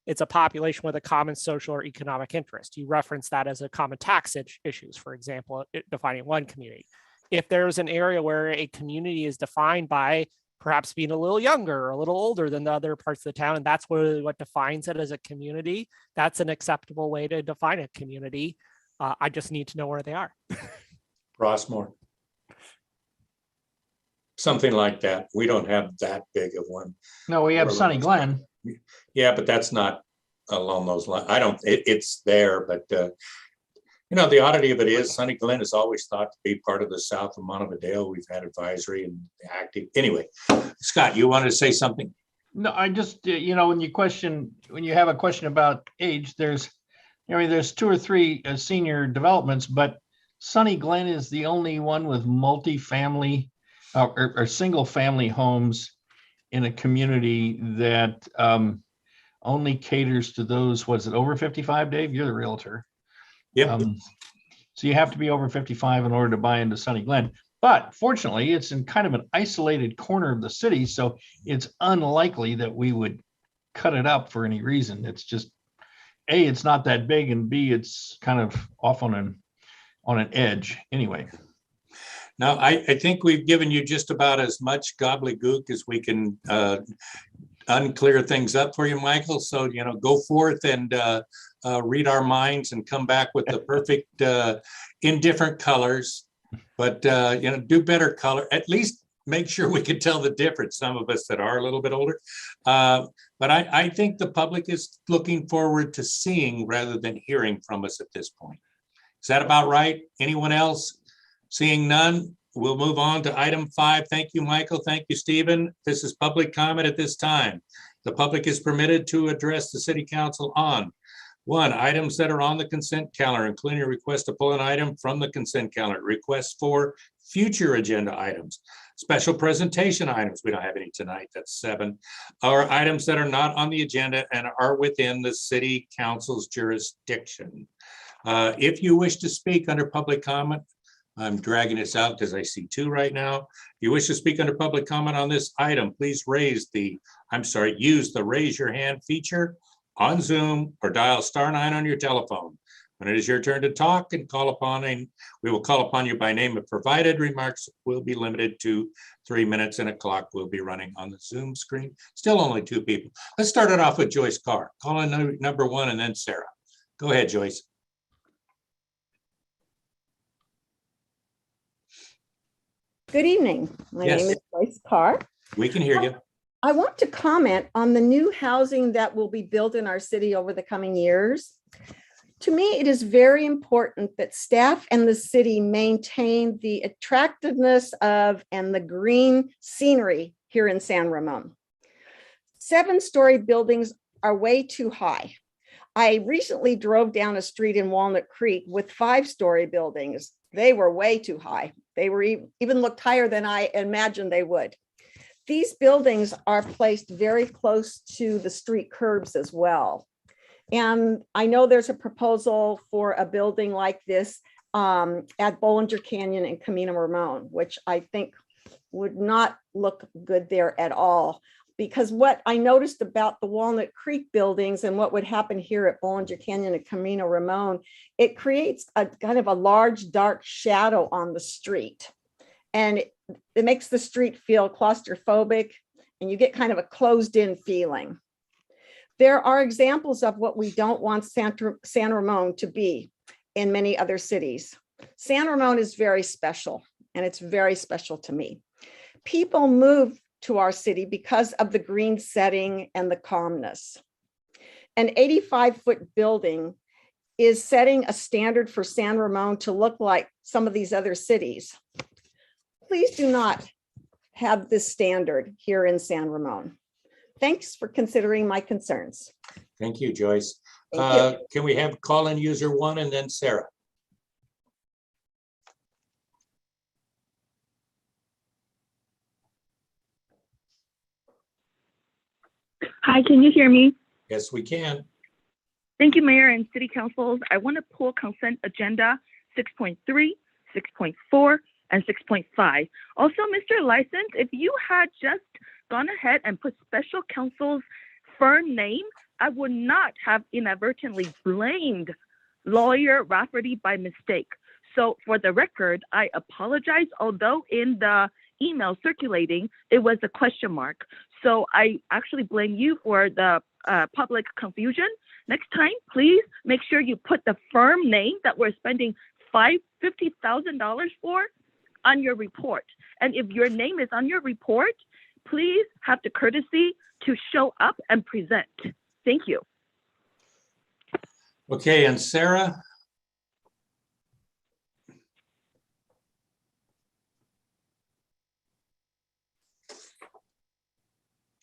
it's a population with a common social or economic interest. You reference that as a common tax issues, for example, defining one community. If there's an area where a community is defined by perhaps being a little younger or a little older than the other parts of the town, and that's what defines it as a community, that's an acceptable way to define a community. I just need to know where they are. Rossmore. Something like that. We don't have that big of one. No, we have Sunny Glen. Yeah, but that's not along those lines. It's there, but the oddity of it is Sunny Glen is always thought to be part of the south of Montevideo. We've had advisory and active. Anyway, Scott, you wanted to say something? No, I just, when you have a question about age, there's two or three senior developments, but Sunny Glen is the only one with multi-family or single family homes in a community that only caters to those, was it over 55, Dave? You're the realtor. Yep. So you have to be over 55 in order to buy into Sunny Glen. But fortunately, it's in kind of an isolated corner of the city, so it's unlikely that we would cut it up for any reason. It's just, A, it's not that big, and B, it's kind of off on an edge anyway. Now, I think we've given you just about as much gobbledygook as we can unclear things up for you, Michael. So, go forth and read our minds and come back with the perfect in different colors. But, do better color. At least make sure we can tell the difference, some of us that are a little bit older. But I think the public is looking forward to seeing rather than hearing from us at this point. Is that about right? Anyone else? Seeing none, we'll move on to item 5. Thank you, Michael. Thank you, Stephen. This is public comment at this time. The public is permitted to address the city council on 1, items that are on the consent calendar, including a request to pull an item from the consent calendar, requests for future agenda items, special presentation items. We don't have any tonight. That's 7. Or items that are not on the agenda and are within the city council's jurisdiction. If you wish to speak under public comment, I'm dragging this out because I see 2 right now. If you wish to speak under public comment on this item, please use the raise your hand feature on Zoom or dial *9 on your telephone. When it is your turn to talk and we will call upon you by name if provided. Remarks will be limited to 3 minutes and a clock will be running on the Zoom screen. Still only 2 people. Let's start it off with Joyce Carr. Call in number 1 and then Sarah. Go ahead, Joyce. Good evening. My name is Joyce Carr. We can hear you. I want to comment on the new housing that will be built in our city over the coming years. To me, it is very important that staff and the city maintain the attractiveness of and the green scenery here in San Ramon. 7-story buildings are way too high. I recently drove down a street in Walnut Creek with 5-story buildings. They were way too high. They were even looked higher than I imagined they would. These buildings are placed very close to the street curbs as well. And I know there's a proposal for a building like this at Bollinger Canyon and Camino Ramon, which I think would not look good there at all, because what I noticed about the Walnut Creek buildings and what would happen here at Bollinger Canyon and Camino Ramon, it creates a kind of a large dark shadow on the street. And it makes the street feel claustrophobic, and you get kind of a closed in feeling. There are examples of what we don't want San Ramon to be in many other cities. San Ramon is very special, and it's very special to me. People move to our city because of the green setting and the calmness. An 85-foot building is setting a standard for San Ramon to look like some of these other cities. Please do not have this standard here in San Ramon. Thanks for considering my concerns. Thank you, Joyce. Thank you. Can we have call-in user 1 and then Sarah? Hi, can you hear me? Yes, we can. Thank you, Mayor and City Councils. I want to pull consent agenda 6.3, 6.4, and 6.5. Also, Mr. License, if you had just gone ahead and put special counsel's firm name, I would not have inadvertently blamed lawyer Rafferty by mistake. So for the record, I apologize, although in the email circulating, it was a question mark. So I actually blame you for the public confusion. Next time, please make sure you put the firm name that we're spending $50,000 for on your report. And if your name is on your report, please have the courtesy to show up and present. Thank you. Okay, and Sarah?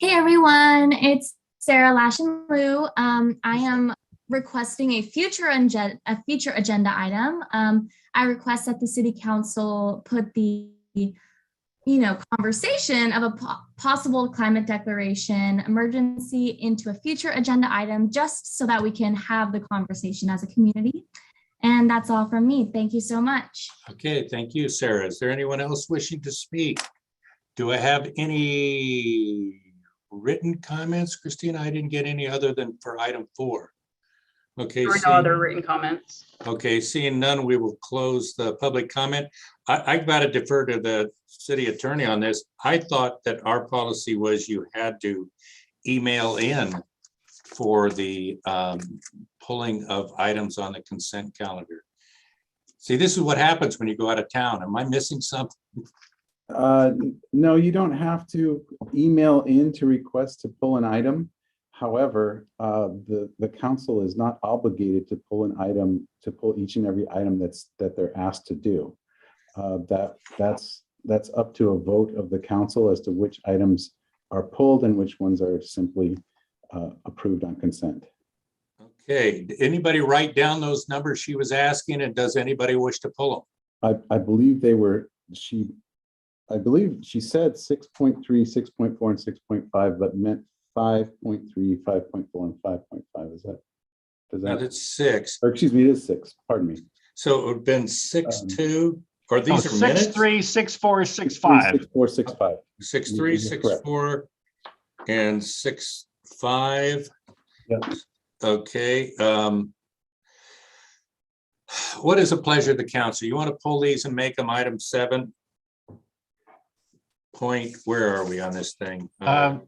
Hey everyone, it's Sarah Lashenlu. I am requesting a future agenda item. I request that the City Council put the conversation of a possible climate declaration emergency into a future agenda item, just so that we can have the conversation as a community. And that's all from me. Thank you so much. Okay, thank you, Sarah. Is there anyone else wishing to speak? Do I have any written comments? Christina, I didn't get any other than for item 4. Okay. There were no other written comments. Okay, seeing none, we will close the public comment. I've got to defer to the city attorney on this. I thought that our policy was you had to email in for the pulling of items on the consent calendar. See, this is what happens when you go out of town. Am I missing something? No, you don't have to email in to request to pull an item. However, the council is not obligated to pull an item, to pull each and every item that they're asked to do. That's up to a vote of the council as to which items are pulled and which ones are simply approved on consent. Okay, did anybody write down those numbers she was asking, and does anybody wish to pull them? I believe they were, I believe she said 6.3, 6.4, and 6.5, but meant 5.3, 5.4, and 5.5. Is that? Does that? That's 6. Or excuse me, it is 6. Pardon me. So it would have been 6.2, or these are minutes? 6.3, 6.4, 6.5. 6.4, 6.5. 6.3, 6.4, and 6.5. Yep. Okay. What is the pleasure of the council? You want to pull these and make them item 7? Point, where are we on this thing? As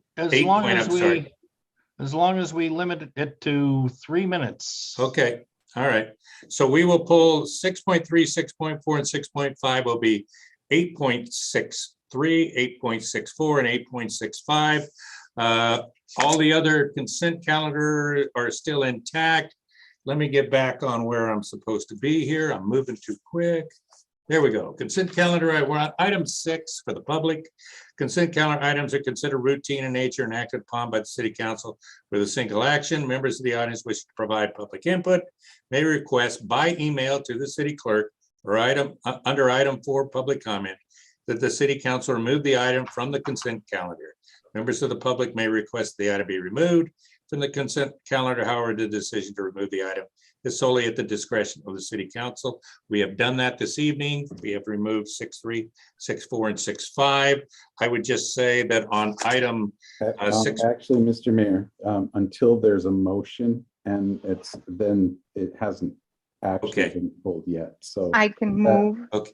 long as we limit it to 3 minutes. Okay, all right. So we will pull 6.3, 6.4, and 6.5 will be 8.63, 8.64, and 8.65. All the other consent calendar are still intact. Let me get back on where I'm supposed to be here. I'm moving too quick. There we go. Consent calendar, we're on item 6 for the public. Consent calendar items are considered routine in nature and acted upon by the city council with a single action. Members of the audience wish to provide public input may request by email to the city clerk or under item 4 public comment that the city council remove the item from the consent calendar. Members of the public may request the item be removed. from the consent calendar. However, the decision to remove the item is solely at the discretion of the city council. We have done that this evening. We have removed 6.3, 6.4, and 6.5. I would just say that on item six. Actually, Mr. Mayor, until there's a motion and then it hasn't actually been pulled yet. So I can move. Okay,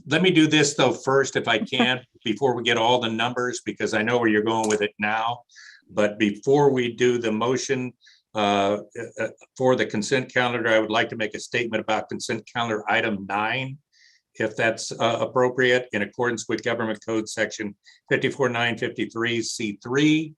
let me do this though first, if I can, before we get all the numbers, because I know where you're going with it now. But before we do the motion for the consent calendar, I would like to make a statement about consent calendar item 9, if that's appropriate, in accordance with Government Code Section 54953C3.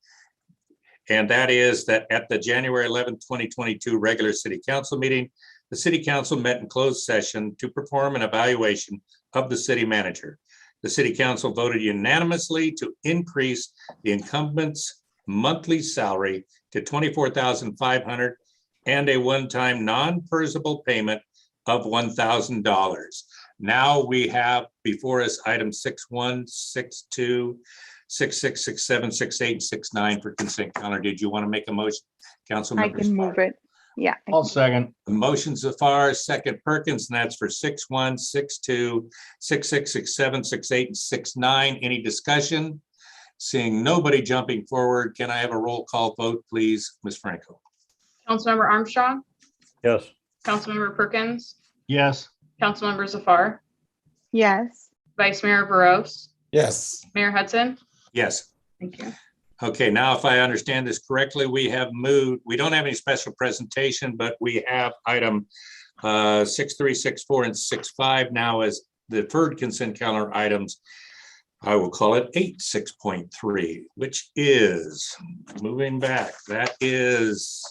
And that is that at the January 11th, 2022 regular City Council meeting, the City Council met in closed session to perform an evaluation of the city manager. The City Council voted unanimously to increase the incumbent's monthly salary to $24,500 and a one-time non-perishable payment of $1,000. Now we have before us item 6.1, 6.2, 6.6, 6.7, 6.8, and 6.9 for consent calendar. Did you want to make a motion, Council I members? can move it. Yeah. I'll second. The motion Zafar, second Perkins, and that's for 6.1, 6.2, 6.6, 6.7, 6.8, and 6.9. Any discussion? Seeing nobody jumping forward, can I have a roll call vote, please, Ms. Franco? Councilmember Armstrong, Yes. Councilmember Perkins, Yes. Councilmember Zafar, Yes. Vice Mayor Veros, Yes. Mayor Hudson. Yes. Thank you. Okay, now if I understand this correctly, we have moved, we don't have any special presentation, but we have item 6.3, 6.4, and 6.5 now as the deferred consent calendar items. I will call it 8.6.3, which is, moving back, that is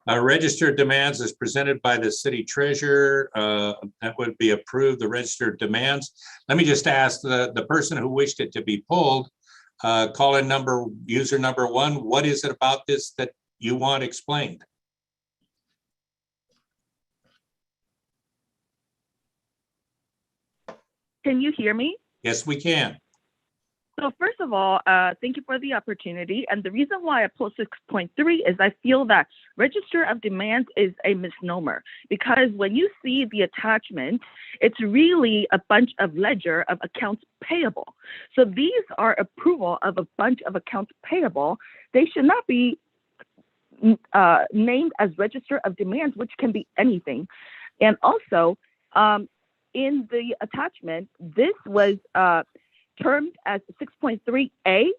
registered demands as presented by the city treasurer. That would be approved, the registered demands. Let me just ask the person who wished it to be pulled, call in user number 1. What is it about this that you want explained? Can you hear me? Yes, we can. So first of all, thank you for the opportunity. And the reason why I pulled 6.3 is I feel that register of demands is a misnomer, because when you see the attachment, it's really a bunch of ledger of accounts payable. So these are approval of a bunch of accounts payable. They should not be named as register of demands, which can be anything. And also, in the attachment, this was termed as 6.3A,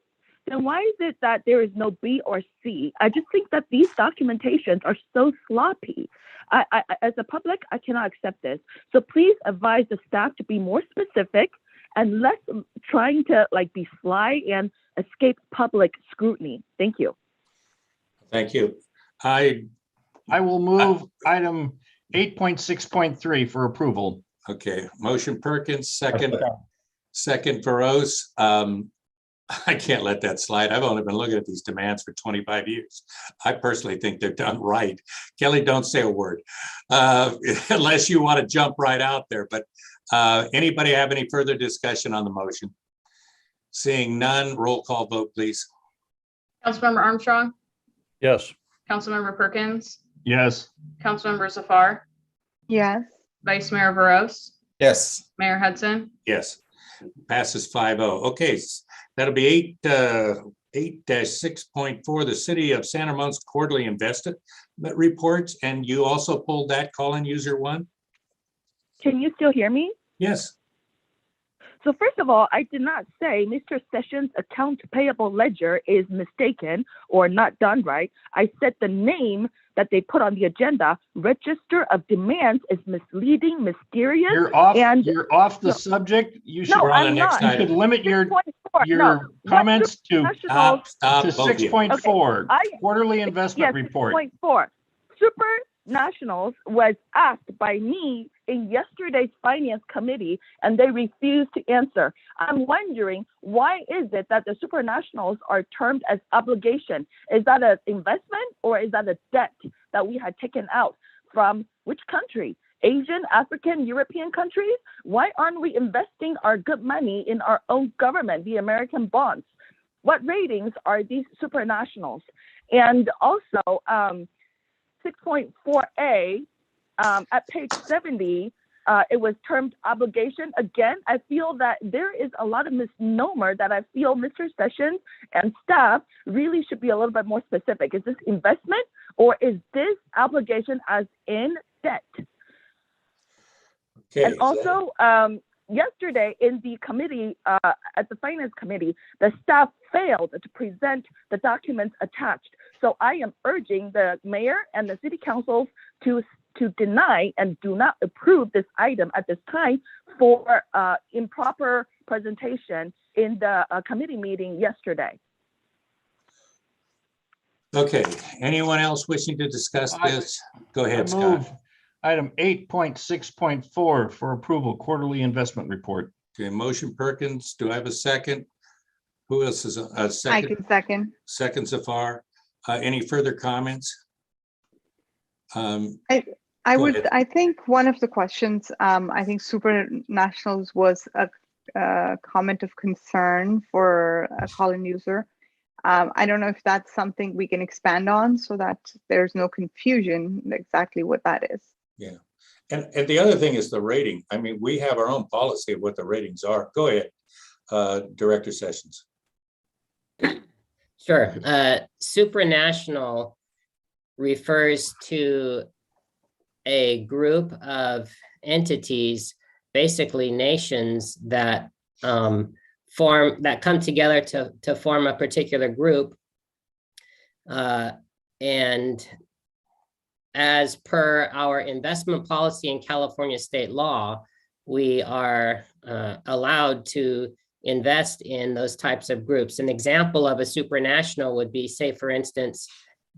then why is it that there is no B or C? I just think that these documentations are so sloppy. As a public, I cannot accept this. So please advise the staff to be more specific and less trying to be sly and escape public scrutiny. Thank you. Thank you. I will move item 8.6.3 for approval. Okay, motion Perkins, second Veros. I can't let that slide. I've only been looking at these demands for 25 years. I personally think they're done right. Kelly, don't say a word unless you want to jump right out there. But anybody have any further discussion on the motion? Seeing none, roll call vote, please. Councilmember Armstrong, Yes. Councilmember Perkins, Yes. Councilmember Zafar, Yes. Vice Mayor Veros, Yes. Mayor Hudson. Yes, passes 5-0. Okay, that'll be 8-6.4, the City of San Ramon's quarterly investment reports. And you also pulled that, call-in user 1? Can you still hear me? Yes. So first of all, I did not say Mr. Sessions' accounts payable ledger is mistaken or not done right. I said the name that they put on the agenda, register of demands, is misleading, mysterious. You're off the subject. You should, no, I'm not. You should limit your comments to 6.4, quarterly investment report. 6.4. Super Nationals was asked by me in yesterday's finance committee, and they refused to answer. I'm wondering, why is it that the Super Nationals are termed as obligation? Is that an investment or is that a debt that we had taken out from which country? Asian, African, European countries? Why aren't we investing our good money in our own government, the American bonds? what ratings are these supranationals? And also 6.4a at page 70, it was termed obligation. Again, I feel that there is a lot of misnomer that I feel Mr. Sessions and staff really should be a little bit more specific. Is this investment or is this obligation as in debt? Okay. And also, yesterday in the committee, at the finance committee, the staff failed to present the documents attached. So I am urging the mayor and the city councils to deny and do not approve this item at this time for improper presentation in the committee meeting yesterday. Okay, anyone else wishing to discuss this? Go ahead, Scott. Move item 8.6.4 for approval, quarterly investment report. Okay, motion Perkins. Do I have a second? Who else is a second? I can second. Second Zafar. Any further comments? I think one of the questions, I think supranationals was a comment of concern for a call-in user. I don't know if that's something we can expand on so that there's no confusion exactly what that is. Yeah. And the other thing is the rating. I mean, we have our own policy of what the ratings are. Go ahead, Director Sessions. Sure. Supranational refers to a group of entities, basically nations that come together to form a particular group. And as per our investment policy in California state law, we are allowed to invest in those types of groups. An example of a supranational would be, say, for instance,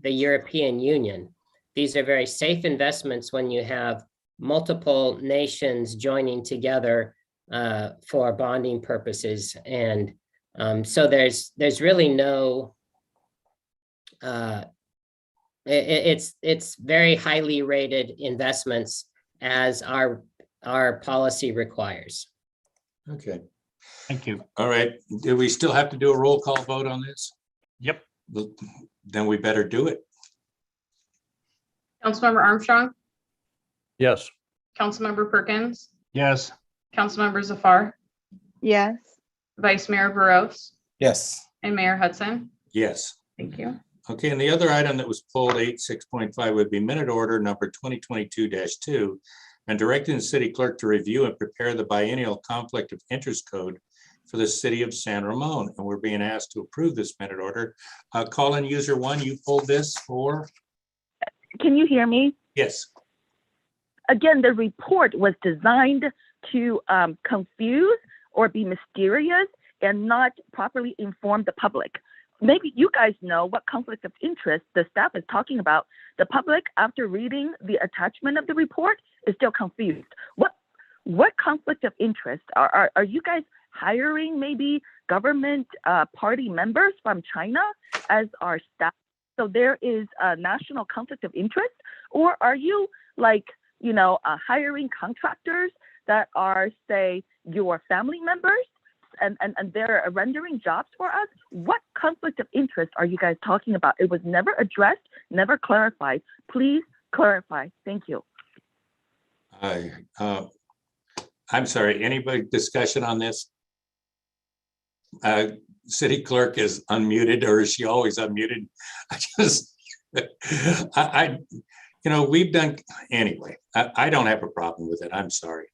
the European Union. These are very safe investments when you have multiple nations joining together for bonding purposes. And so there's really no, it's very highly rated investments as our policy requires. Okay. Thank you. All right. Do we still have to do a roll call vote on this? Yep. Then we better do it. Councilmember Armstrong, Yes. Councilmember Perkins, Yes. Councilmember Zafar, Yes. Vice Mayor Burrows, Yes. and Mayor Hudson. Yes. Thank you. Okay, and the other item that was pulled, 8.6.5, would be minute order number 2022-2, and directing the city clerk to review and prepare the biennial conflict of interest code for the city of San Ramon. And we're being asked to approve this minute order. Call-in user 1, you pulled this for? Can you hear me? Yes. Again, the report was designed to confuse or be mysterious and not properly inform the public. Maybe you guys know what conflict of interest the staff is talking about. The public, after reading the attachment of the report, is still confused. What conflict of interest? Are you guys hiring maybe government party members from China as our staff? So there is a national conflict of interest? Or are you hiring contractors that are, say, your family members and they're rendering jobs for us? What conflict of interest are you guys talking about? It was never addressed, never clarified. Please clarify. Thank you. I'm sorry, anybody discussion on this? City clerk is unmuted, or is she always unmuted? We've done, anyway, I don't have a problem with it. I'm sorry.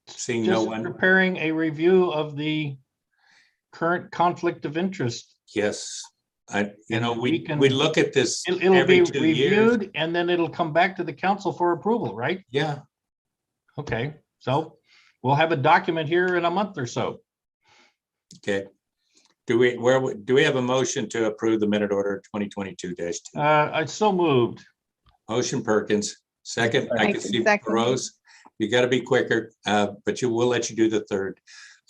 Seeing no one. Preparing a review of the current conflict of interest. Yes. We look at this It'll every be 2 reviewed years. and then it'll come back to the council for approval, right? Yeah. Okay, so we'll have a document here in a month or so. Okay. Do we have a motion to approve the minute order 2022-2? I so moved. Motion Perkins, second. I can see Second. Rose. You got to be quicker, but we'll let you do the third.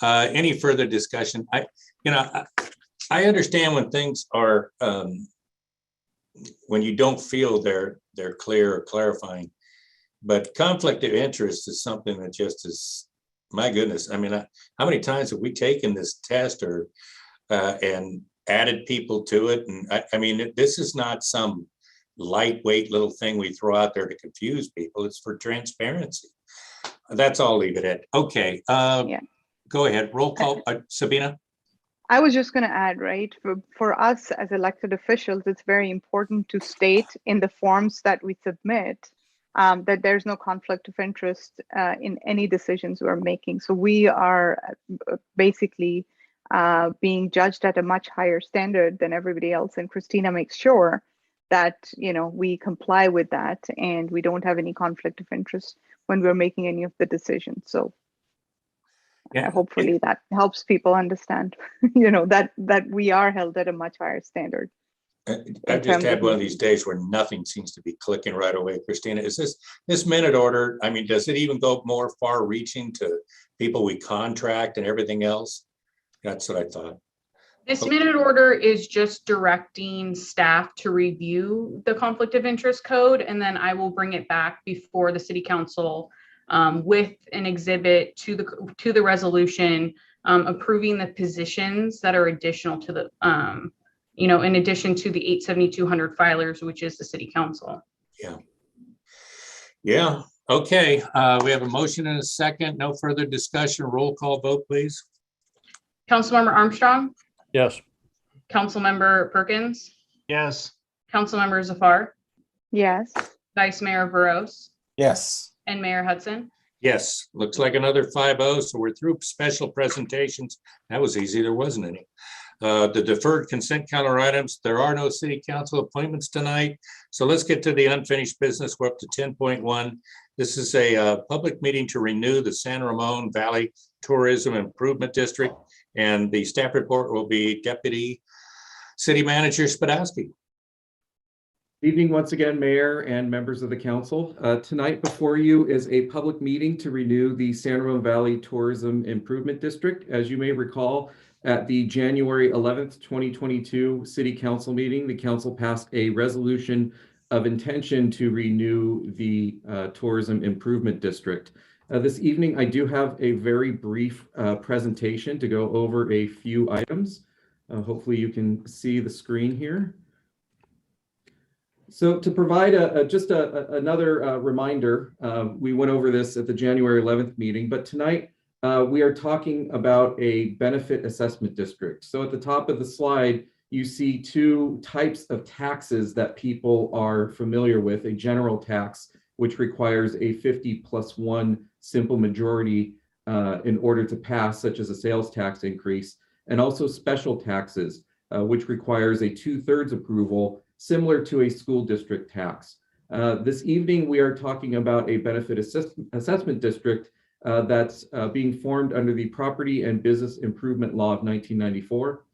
Any further discussion? I understand when things are when you don't feel they're clear or clarifying, but conflict of interest is something that just is my goodness, I mean, how many times have we taken this test or and added people to it? And I mean, this is not some lightweight little thing we throw out there to confuse people. It's for transparency. That's all. Leave it at. Okay. Go ahead. Roll call. Sabina. I was just going to add, right, for us as elected officials, it's very important to state in the forms that we submit that there's no conflict of interest in any decisions we're making. So we are basically being judged at a much higher standard than everybody else. And Christina makes sure that, you know, we comply with that and we don't have any conflict of interest when we're making any of the decisions. So yeah, hopefully that helps people understand, you know, that we are held at a much higher standard. I've just had one of these days where nothing seems to be clicking right away. Christina, is this minute order? I mean, does it even go more far reaching to people we contract and everything else? That's what I thought. This minute order is just directing staff to review the conflict of interest code, and then I will bring it back before the city council with an exhibit to the resolution approving the positions that are additional to the you know, in addition to the 87200 filers, which is the city council. Yeah. Okay. We have a motion and a second. No further discussion. Roll call vote, please. Councilmember Armstrong. Yes. Councilmember Perkins. Yes. Councilmember Zafar. Yes. Vice Mayor Burrows. Yes. And Mayor Hudson. Yes. Looks like another 5-0. So we're through special presentations. That was easy. There wasn't any. The deferred consent calendar items. There are no city council appointments tonight. So let's get to the unfinished business. We're up to 10.1. This is a public meeting to renew the San Ramon Valley Tourism Improvement District. And the staff report will be Deputy City Manager Spadowski. Evening once again, Mayor and members of the council. Tonight before you is a public meeting to renew the San Ramon Valley Tourism Improvement District. As you may recall, at the January 11th, 2022 City Council meeting, the council passed a resolution of intention to renew the Tourism Improvement District. This evening, I do have a very brief presentation to go over a few items. Hopefully you can see the screen here. So to provide another reminder, we went over this at the January 11th meeting, but tonight we are talking about a benefit assessment district. So at the top of the slide, you see two types of taxes that people are familiar with: a general tax, which requires a 50+1 simple majority in order to pass, such as a sales tax increase, and also special taxes, which requires a 2/3 approval, similar to a school district tax. This evening, we are talking about a benefit assessment district that's being formed under the Property and Business Improvement Law of 1994.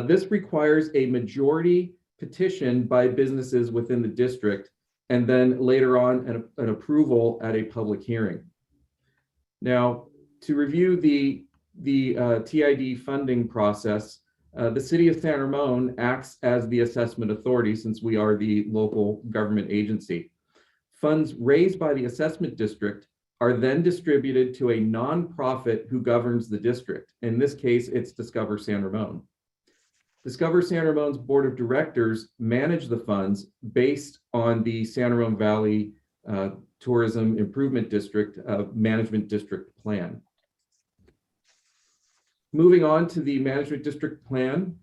This requires a majority petition by businesses within the district, and then later on an approval at a public hearing. Now, to review the TID funding process, the City of San Ramon acts as the assessment authority since we are the local government agency. Funds raised by the assessment district are then distributed to a nonprofit who governs the district. In this case, it's Discover San Ramon. Discover San Ramon's board of directors manage the funds based on the San Ramon Valley Tourism Improvement District Management District Plan. Moving on to the Management District Plan,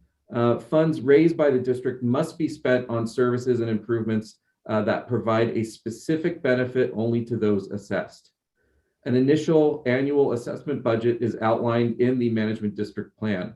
funds raised by the district must be spent on services and improvements that provide a specific benefit only to those assessed. An initial annual assessment budget is outlined in the Management District Plan.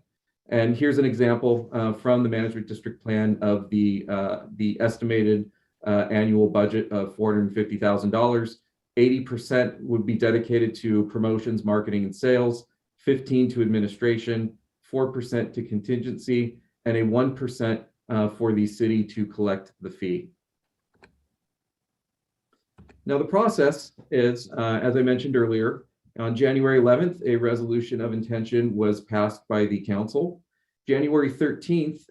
And here's an example from the Management District Plan of the estimated annual budget of $450,000. 80% would be dedicated to promotions, marketing, and sales, 15% to administration, 4% to contingency, and a 1% for the city to collect the fee. Now the process is, as I mentioned earlier, on January 11th, a resolution of intention was passed by the council. January 13th,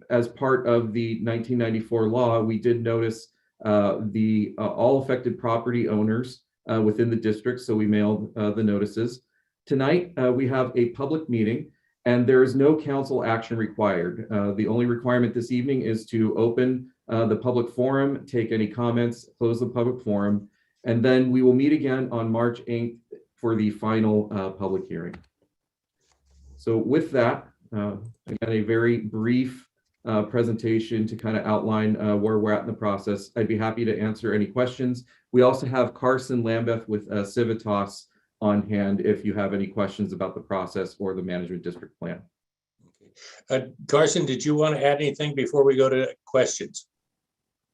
as part of the 1994 law, we did notice all affected property owners within the district, so we mailed the notices. Tonight, we have a public meeting and there is no council action required. The only requirement this evening is to open the public forum, take any comments, close the public forum, and then we will meet again on March 8th for the final public hearing. So with that, again, a very brief presentation to kind of outline where we're at in the process. I'd be happy to answer any questions. We also have Carson Lambeth with Civitas on hand if you have any questions about the process or the management district plan. Carson, did you want to add anything before we go to questions?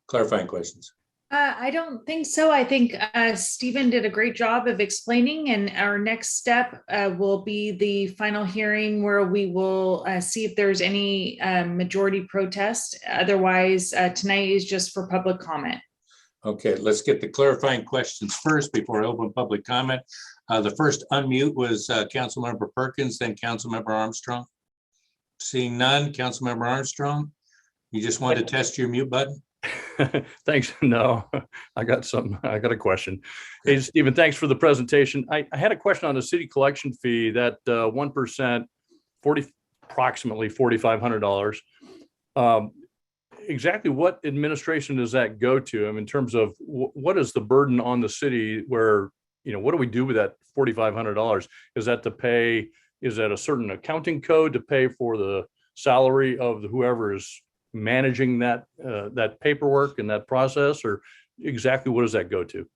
Clarifying questions. I don't think so. I think Stephen did a great job of explaining, and our next step will be the final hearing where we will see if there's any majority protest. Otherwise, tonight is just for public comment. Okay, let's get the clarifying questions first before I open public comment. The first unmute was Councilmember Perkins, then Councilmember Armstrong. Seeing none, Councilmember Armstrong, you just want to test your mute button? Thanks. No, I got a question. Hey, Stephen, thanks for the presentation. I had a question on the city collection fee, that 1%, approximately $4,500. Exactly what administration does that go to? I mean, in terms of what is the burden on the city where, what do we do with that $4,500? Is that to pay, is that a certain accounting code to pay for the salary of whoever is managing that paperwork and that process, or exactly what does that go to?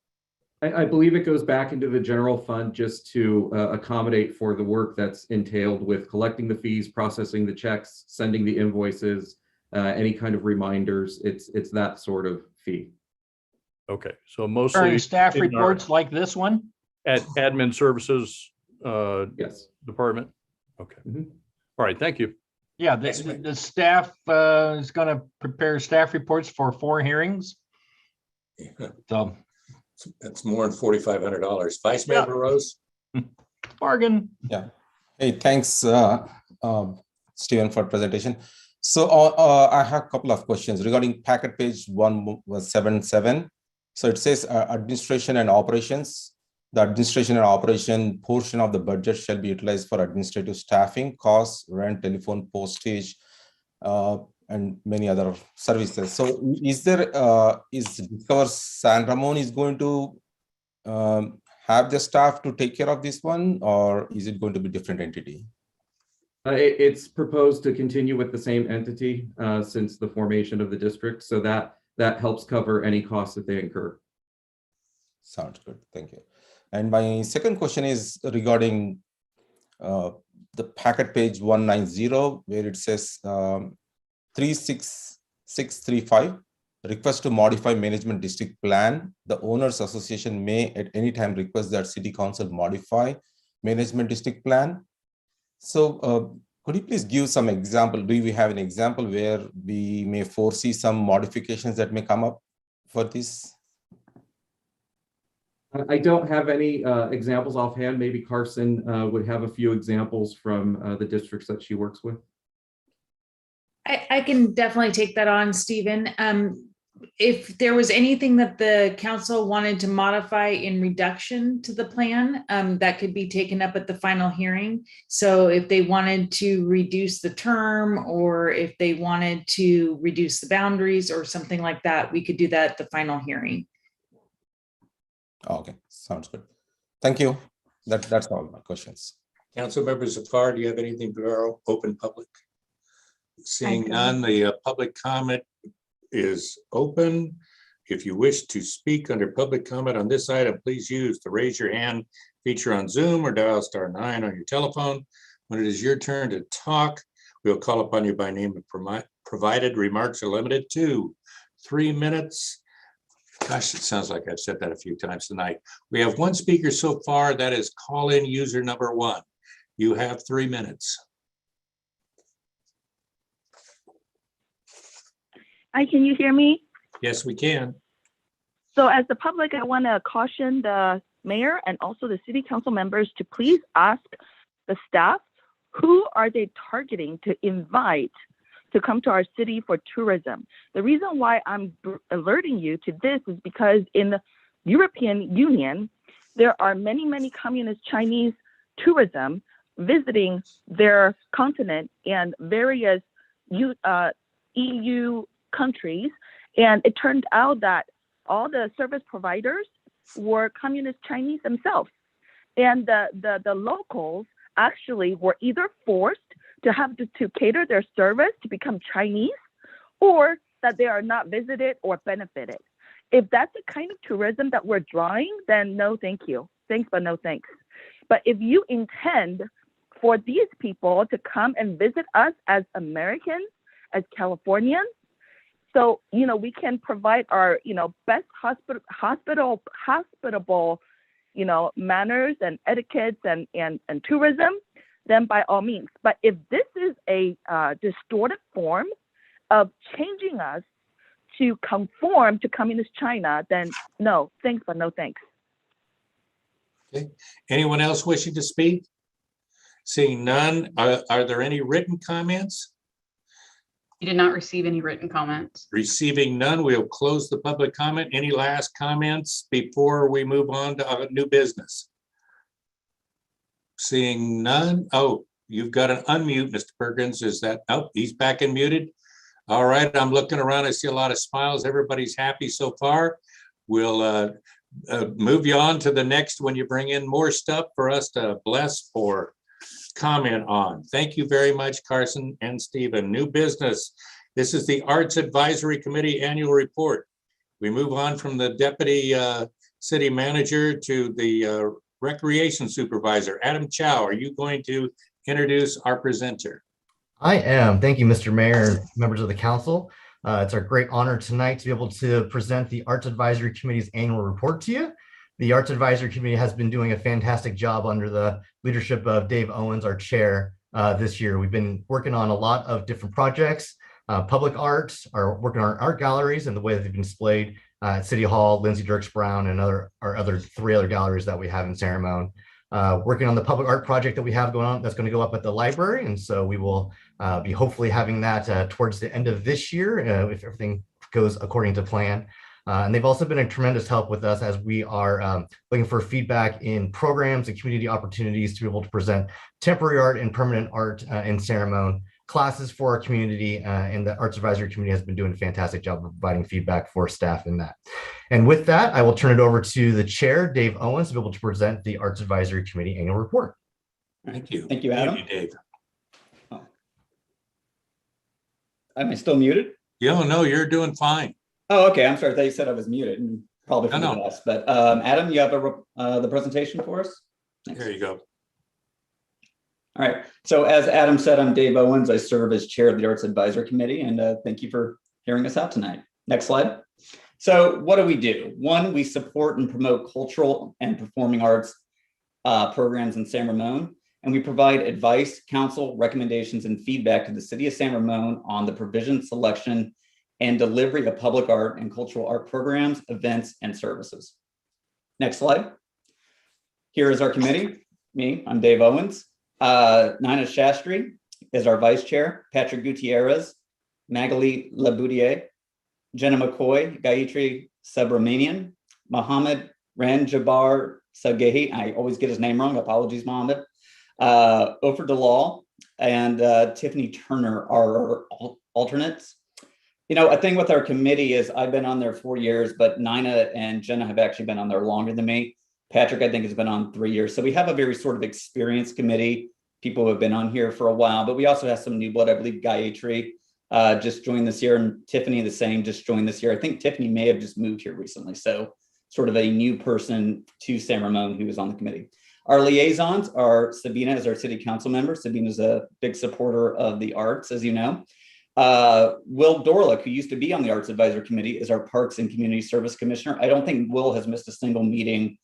I believe it goes back into the general fund just to accommodate for the work that's entailed with collecting the fees, processing the checks, sending the invoices, any kind of reminders. It's that sort of fee. Okay, so mostly Current staff reports like this one? At admin services yes, department. Okay. All right, thank you. Yeah, the staff is going to prepare staff reports for 4 hearings. So that's more than $4,500. Vice Mayor Rose. Bargain. Yeah. Hey, thanks, Stephen, for presentation. So I have a couple of questions regarding packet page 177. So it says administration and operations. The administration and operation portion of the budget shall be utilized for administrative staffing, costs, rent, telephone, postage, and many other services. So is Discover San Ramon is going to have the staff to take care of this one, or is it going to be a different entity? It's proposed to continue with the same entity since the formation of the district. So that helps cover any costs that they incur. Sounds good. Thank you. And my second question is regarding the packet page 190, where it says 36635, request to modify management district plan. The owners association may at any time request that city council modify management district plan. So could you please give some example? Do we have an example where we may foresee some modifications that may come up for this? I don't have any examples offhand. Maybe Carson would have a few examples from the districts that she works with. I can definitely take that on, Stephen. If there was anything that the council wanted to modify in reduction to the plan, that could be taken up at the final hearing. So if they wanted to reduce the term, or if they wanted to reduce the boundaries or something like that, we could do that at the final hearing. Okay, sounds good. Thank you. That's all my questions. Council members Zafar, do you have anything for open public? Seeing none, the public comment is open. If you wish to speak under public comment on this item, please use the raise your hand feature on Zoom or dial *9 on your telephone. When it is your turn to talk, we'll call upon you by name and provided remarks are limited to 3 minutes. Gosh, it sounds like I've said that a few times tonight. We have one speaker so far. That is call-in user number 1. You have 3 minutes. Hi, can you hear me? Yes, we can. So as the public, I want to caution the mayor and also the city council members to please ask the staff, who are they targeting to invite to come to our city for tourism? The reason why I'm alerting you to this is because in the European Union, there are many, many communist Chinese tourism, visiting their continent and various EU countries. And it turned out that all the service providers were communist Chinese themselves. And the locals actually were either forced to have to cater their service to become Chinese, or that they are not visited or benefited. If that's the kind of tourism that we're drawing, then no, thank you. Thanks, but no thanks. But if you intend for these people to come and visit us as Americans, as Californians, so, we can provide our, best hospitable, manners and etiquettes and tourism, then by all means. But if this is a distorted form of changing us to conform to communist China, then no, thanks, but no thanks. Okay. Anyone else wishing to speak? Seeing none, are there any written comments? You did not receive any written comments. Receiving none, we'll close the public comment. Any last comments before we move on to new business? Seeing none. Oh, you've got an unmute, Mr. Perkins. Is that, oh, he's back and muted. All right, I'm looking around. I see a lot of smiles. Everybody's happy so far. We'll move you on to the next when you bring in more stuff for us to bless or comment on. Thank you very much, Carson and Stephen. New business. This is the Arts Advisory Committee Annual Report. We move on from the Deputy City Manager to the Recreation Supervisor. Adam Chow, are you going to introduce our presenter? I am. Thank you, Mr. Mayor and members of the council. It's our great honor tonight to be able to present the Arts Advisory Committee's annual report to you. The Arts Advisory Committee has been doing a fantastic job under the leadership of Dave Owens, our chair, this year. We've been working on a lot of different projects, public arts, working on art galleries and the way that they've been displayed at City Hall, Lindsay Dirks Brown, and our three other galleries that we have in San Ramon. Working on the public art project that we have going on that's going to go up at the library. And so we will be hopefully having that towards the end of this year if everything goes according to plan. And they've also been a tremendous help with us as we are looking for feedback in programs and community opportunities to be able to present temporary art and permanent art in San Ramon, classes for our community, and the Arts Advisory Committee has been doing a fantastic job of providing feedback for staff in that. And with that, I will turn it over to the chair, Dave Owens, to be able to present the Arts Advisory Committee annual report. Thank you. Thank you, Adam. Thank you, Dave. Oh. Am I still muted? Yeah, no, you're doing fine. Oh, okay. I'm sorry. I thought you said I was muted, and probably for the best. But Adam, you have the presentation for us? Thanks. There you go. All right. So as Adam said, I'm Dave Owens. I serve as chair of the Arts Advisory Committee, and thank you for hearing us out tonight. Next slide. So what do? One, we support and promote cultural and performing arts programs in San Ramon, and we provide advice, counsel, recommendations, and feedback to the city of San Ramon on the provision, selection, and delivery of public art and cultural art programs, events, and services. Next slide. Here is our committee. Me, I'm Dave Owens. Nina Shastri is our vice chair. Patrick Gutierrez, Magali Laboudier, Jenna McCoy, Gayatri Subramanian, Mohammed Ranjabar Sagehi. I always get his name wrong. Apologies, Mohammed. Ofer Dalal and Tiffany Turner are our alternates. You know, a thing with our committee is I've been on there 4 years, but Nina and Jenna have actually been on there longer than me. Patrick, I think, has been on 3 years. So we have a very sort of experienced committee, people who have been on here for a while, but we also have some new blood. I believe Gayatri just joined this year, and Tiffany the same, just joined this year. I think Tiffany may have just moved here recently. So sort of a new person to San Ramon who is on the committee. Our liaisons are Sabina as our city council member. Sabina is a big supporter of the arts, as you know. Will Dorlick, who used to be on the Arts Advisory Committee, is our Parks and Community Service Commissioner. I don't think Will has missed a single meeting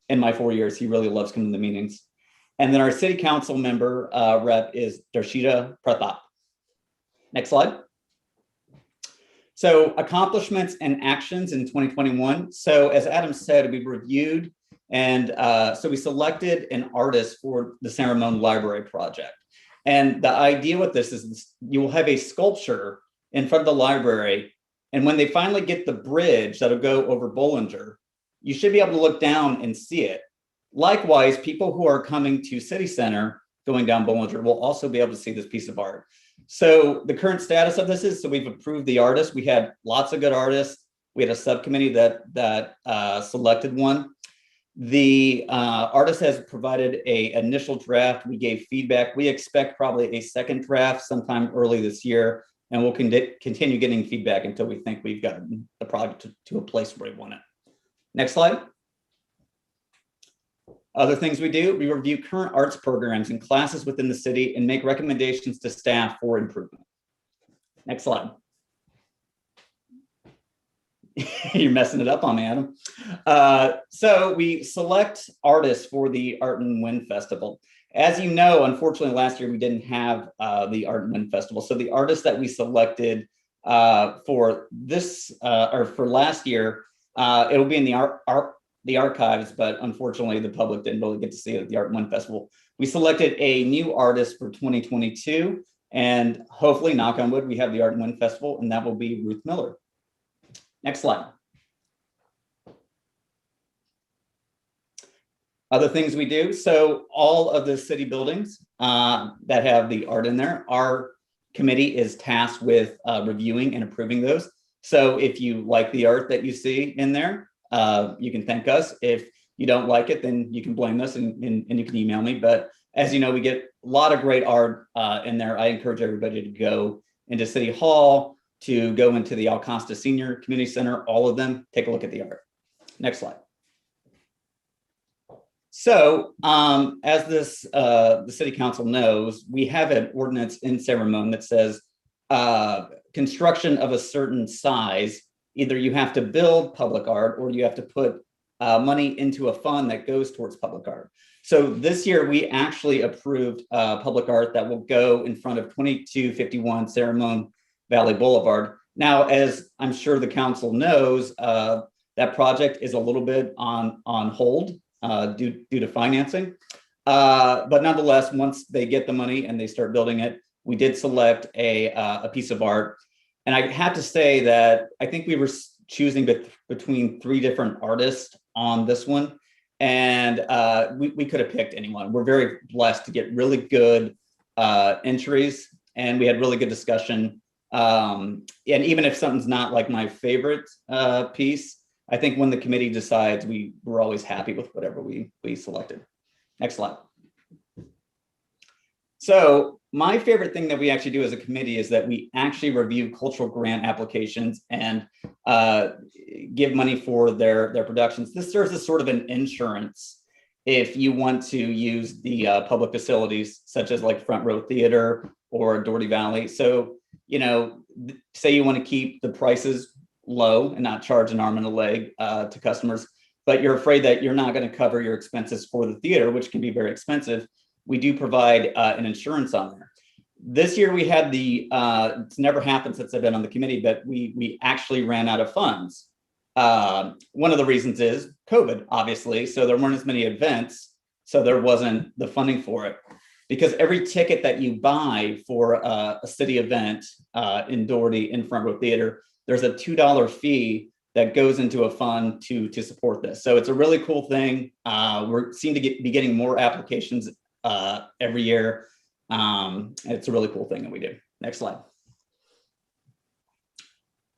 in my 4 years. He really loves coming to the meetings. And then our city council member rep is Darshita Pratap. Next slide. So accomplishments and actions in 2021. So as Adam said, we've reviewed and so we selected an artist for the San Ramon Library project. And the idea with this is you will have a sculpture in front of the library. And when they finally get the bridge that'll go over Bollinger, you should be able to look down and see it. Likewise, people who are coming to City Center going down Bollinger will also be able to see this piece of art. So the current status of this is, so we've approved the artist. We had lots of good artists. We had a subcommittee that selected one. The artist has provided an initial draft. We gave feedback. We expect probably a second draft sometime early this year, and we'll continue getting feedback until we think we've gotten the project to a place where we want it. Next slide. Other things we do, we review current arts programs and classes within the city and make recommendations to staff for improvement. Next slide. You're messing it up on me, Adam. So we select artists for the Art and Wind Festival. As you know, unfortunately, last year we didn't have the Art and Wind Festival. So the artists that we selected for this or for last year, it'll be in the archives, but unfortunately the public didn't really get to see it at the Art and Wind Festival. We selected a new artist for 2022, and hopefully, knock on wood, we have the Art and Wind Festival, and that will be Ruth Miller. Next slide. Other things we do. So all of the city buildings that have the art in there, our committee is tasked with reviewing and approving those. So if you like the art that you see in there, you can thank us. If you don't like it, then you can blame us and you can email me. But as you know, we get a lot of great art in there. I encourage everybody to go into City Hall, to go into the Alcosta Senior Community Center, all of them, take a look at the art. Next slide. So as the City Council knows, we have an ordinance in San Ramon that says construction of a certain size, either you have to build public art or you have to put money into a fund that goes towards public art. So this year we actually approved public art that will go in front of 2251 San Ramon Valley Boulevard. Now, as I'm sure the council knows, that project is a little bit on hold due to financing. But nonetheless, once they get the money and they start building it, we did select a piece of art. And I have to say that I think we were choosing between 3 different artists on this one. And we could have picked anyone. We're very blessed to get really good entries, and we had really good discussion. And even if something's not like my favorite piece, I think when the committee decides, we're always happy with whatever we selected. Next slide. So my favorite thing that we actually do as a committee is that we actually review cultural grant applications and give money for their productions. This serves as sort of an insurance if you want to use the public facilities, such as like Front Row Theater or Doherty Valley. So, you know, say you want to keep the prices low and not charge an arm and a leg to customers, but you're afraid that you're not going to cover your expenses for the theater, which can be very expensive. We do provide an insurance on there. This year we had it's never happened since I've been on the committee, but we actually ran out of funds. One of the reasons is COVID, obviously. So there weren't as many events, so there wasn't the funding for it. Because every ticket that you buy for a city event in Doherty in Front Row Theater, there's a $2 fee that goes into a fund to support this. So it's a really cool thing. We seem to be getting more applications every year. It's a really cool thing that we do. Next slide.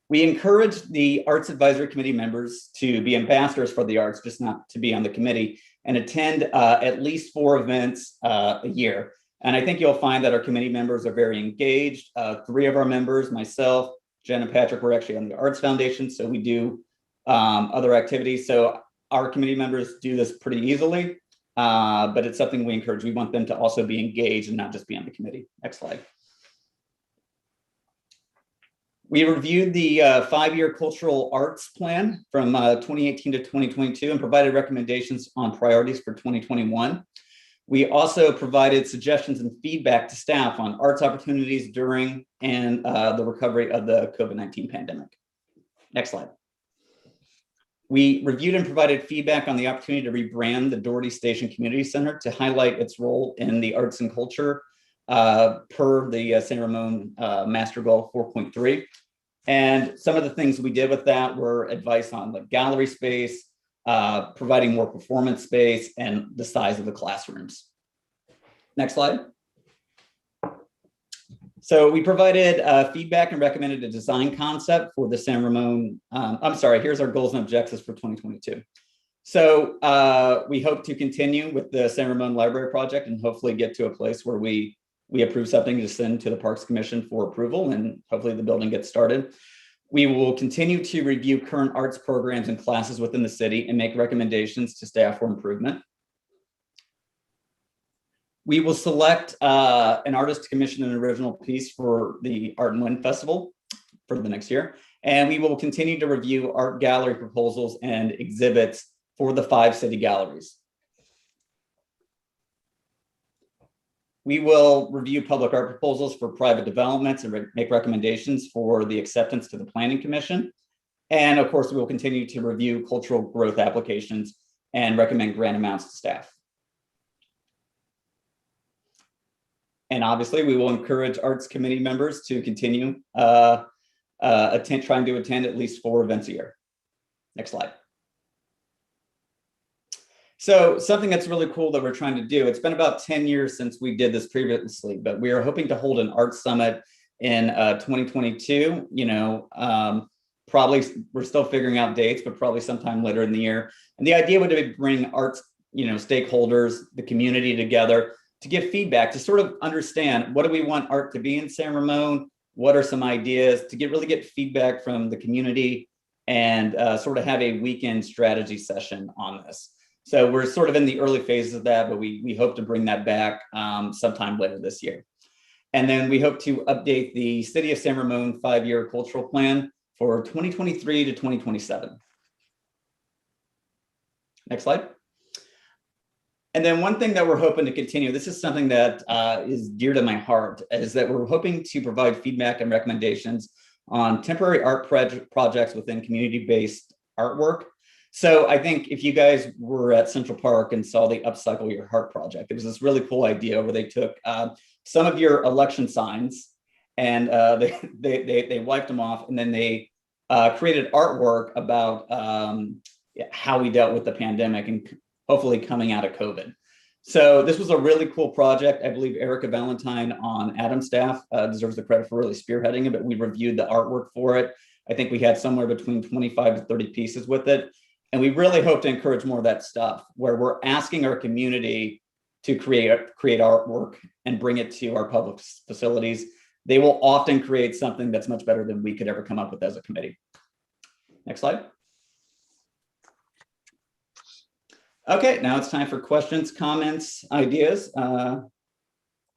We encourage the Arts Advisory Committee members to be ambassadors for the arts, just not to be on the committee, and attend at least 4 events a year. And I think you'll find that our committee members are very engaged. 3 of our members, myself, Jen and Patrick, were actually on the Arts Foundation, so we do other activities. So our committee members do this pretty easily, but it's something we encourage. We want them to also be engaged and not just be on the committee. Next slide. We reviewed the 5-year cultural arts plan from 2018 to 2022 and provided recommendations on priorities for 2021. We also provided suggestions and feedback to staff on arts opportunities during and the recovery of the COVID-19 pandemic. Next slide. We reviewed and provided feedback on the opportunity to rebrand the Doherty Station Community Center to highlight its role in the arts and culture per the San Ramon Master Goal 4.3. And some of the things we did with that were advice on like gallery space, providing more performance space, and the size of the classrooms. Next slide. So we provided feedback and recommended a design concept for the San Ramon. Here's our goals and objectives for 2022. So we hope to continue with the San Ramon Library project and hopefully get to a place where we approve something to send to the Parks Commission for approval, and hopefully the building gets started. We will continue to review current arts programs and classes within the city and make recommendations to staff for improvement. We will select an artist to commission an original piece for the Art and Wind Festival for the next year. And we will continue to review art gallery proposals and exhibits for the 5 city galleries. We will review public art proposals for private developments and make recommendations for the acceptance to the Planning Commission. And of course, we will continue to review cultural growth applications and recommend grant amounts to staff. And obviously, we will encourage Arts Committee members to continue trying to attend at least 4 events a year. Next slide. So something that's really cool that we're trying to do, it's been about 10 years since we did this previously, but we are hoping to hold an art summit in 2022. Probably we're still figuring out dates, but probably sometime later in the year. And the idea would be to bring arts, stakeholders, the community together to give feedback, to sort of understand what do we want art to be in San Ramon? What are some ideas to really get feedback from the community and sort of have a weekend strategy session on this. So we're sort of in the early phases of that, but we hope to bring that back sometime later this year. And then we hope to update the City of San Ramon 5-year cultural plan for 2023 to 2027. Next slide. And then one thing that we're hoping to continue, this is something that is dear to my heart, is that we're hoping to provide feedback and recommendations on temporary art projects within community-based artwork. So I think if you guys were at Central Park and saw the Upcycle Your Heart project, it was this really cool idea where they took some of your election signs and they wiped them off, and then they created artwork about how we dealt with the pandemic and hopefully coming out of COVID. So this was a really cool project. I believe Erica Valentine on Adam's staff deserves the credit for really spearheading it, but we reviewed the artwork for it. I think we had somewhere between 25 to 30 pieces with it. And we really hope to encourage more of that stuff, where we're asking our community to create artwork and bring it to our public facilities. They will often create something that's much better than we could ever come up with as a committee. Next slide. Okay, now it's time for questions, comments, ideas,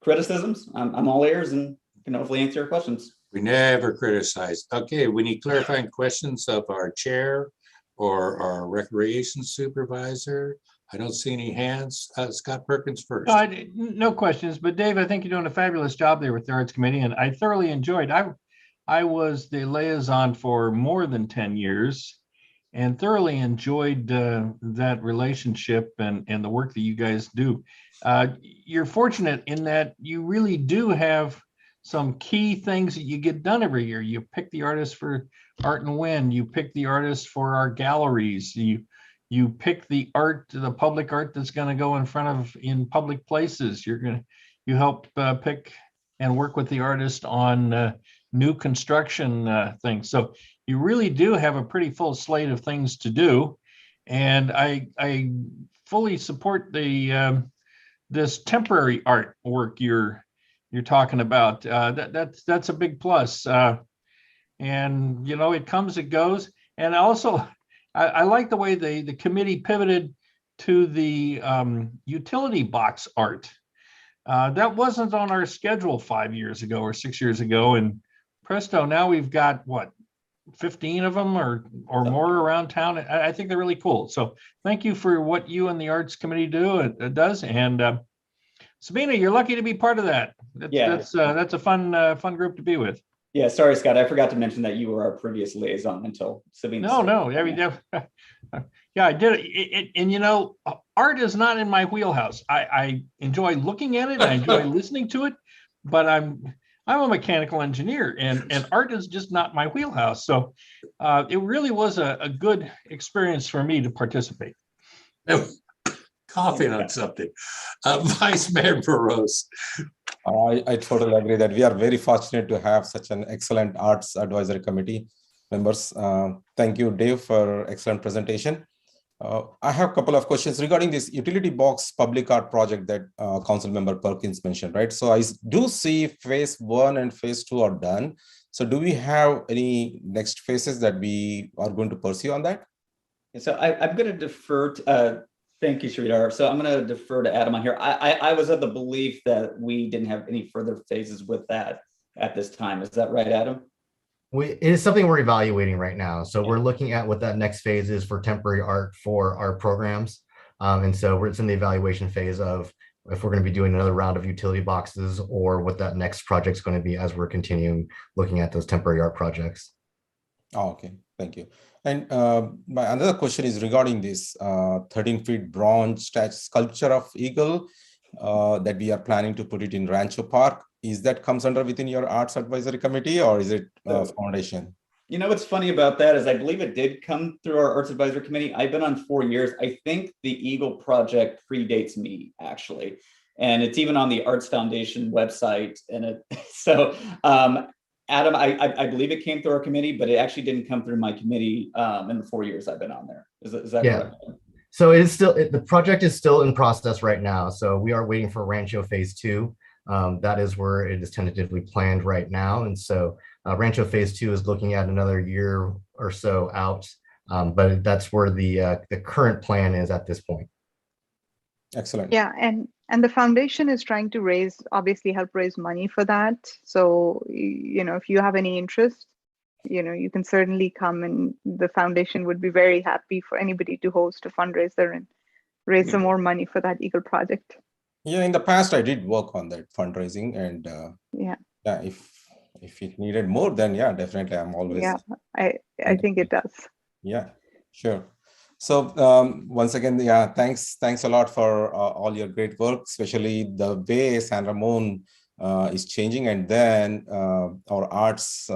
criticisms. I'm all ears and can hopefully answer your questions. We never criticize. Okay, we need clarifying questions of our chair or our recreation supervisor. I don't see any hands. Scott Perkins first. No questions, but Dave, I think you're doing a fabulous job there with the Arts Committee, and I thoroughly enjoyed. I was the liaison for more than 10 years and thoroughly enjoyed that relationship and the work that you guys do. You're fortunate in that you really do have some key things that you get done every year. You pick the artists for Art and Wind, you pick the artists for our galleries, you pick the art, the public art that's going to go in public places. You help pick and work with the artist on new construction things. So you really do have a pretty full slate of things to do. And I fully support this temporary art work you're talking about. That's a big plus. And it comes, it goes. And also, I like the way the committee pivoted to the utility box art. That wasn't on our schedule 5 years ago or 6 years ago. And presto, now we've got, 15 of them or more around town. I think they're really cool. So thank you for what you and the Arts Committee does. And Sabina, you're lucky to be part of that. That's a fun group to be with. Yeah, sorry, Scott. I forgot to mention that you were our previous liaison until Sabina. No. I mean, yeah, I did it. And art is not in my wheelhouse. I enjoy looking at it. I enjoy listening to it, but I'm a mechanical engineer, and art is just not my wheelhouse. So it really was a good experience for me to participate. Coughing on something. Vice Mayor Burrows. I totally agree that we are very fortunate to have such an excellent Arts Advisory Committee members. Thank you, Dave, for excellent presentation. I have a couple of questions regarding this utility box public art project that Council Member Perkins mentioned, right? So I do see phase 1 and phase 2 are done. So do we have any next phases that we are going to pursue on that? So I'm going to defer to, thank you, Sridhar. So I'm going to defer to Adam on here. I was of the belief that we didn't have any further phases with that at this time. Is that right, Adam? It is something we're evaluating right now. So we're looking at what that next phase is for temporary art for our programs. And so it's in the evaluation phase of if we're going to be doing another round of utility boxes or what that next project is going to be as we're continuing looking at those temporary art projects. Oh, okay, thank you. And my another question is regarding this 13-feet bronze sculpture of eagle that we are planning to put it in Rancho Park. Is that comes under within your Arts Advisory Committee, or is it foundation? You know what's funny about that is I believe it did come through our Arts Advisory Committee. I've been on 4 years. I think the Eagle project predates me, actually. And it's even on the Arts Foundation website. And so Adam, I believe it came through our committee, but it actually didn't come through my committee in the 4 years I've been on there. Is that correct? So it is still, the project is still in process right now. So we are waiting for Rancho Phase 2. That is where it is tentatively planned right now. And so Rancho Phase 2 is looking at another year or so out, but that's where the current plan is at this point. Excellent. Yeah, and the foundation is trying to obviously help raise money for that. So, if you have any interest, you can certainly come, and the foundation would be very happy for anybody to host a fundraiser and raise some more money for that Eagle project. Yeah, in the past I did work on that fundraising, and yeah, if it needed more, then yeah, definitely I'm always. Yeah, I think it does. Yeah, sure. So once again, yeah, thanks a lot for all your great work, especially the way San Ramon is changing, and then our arts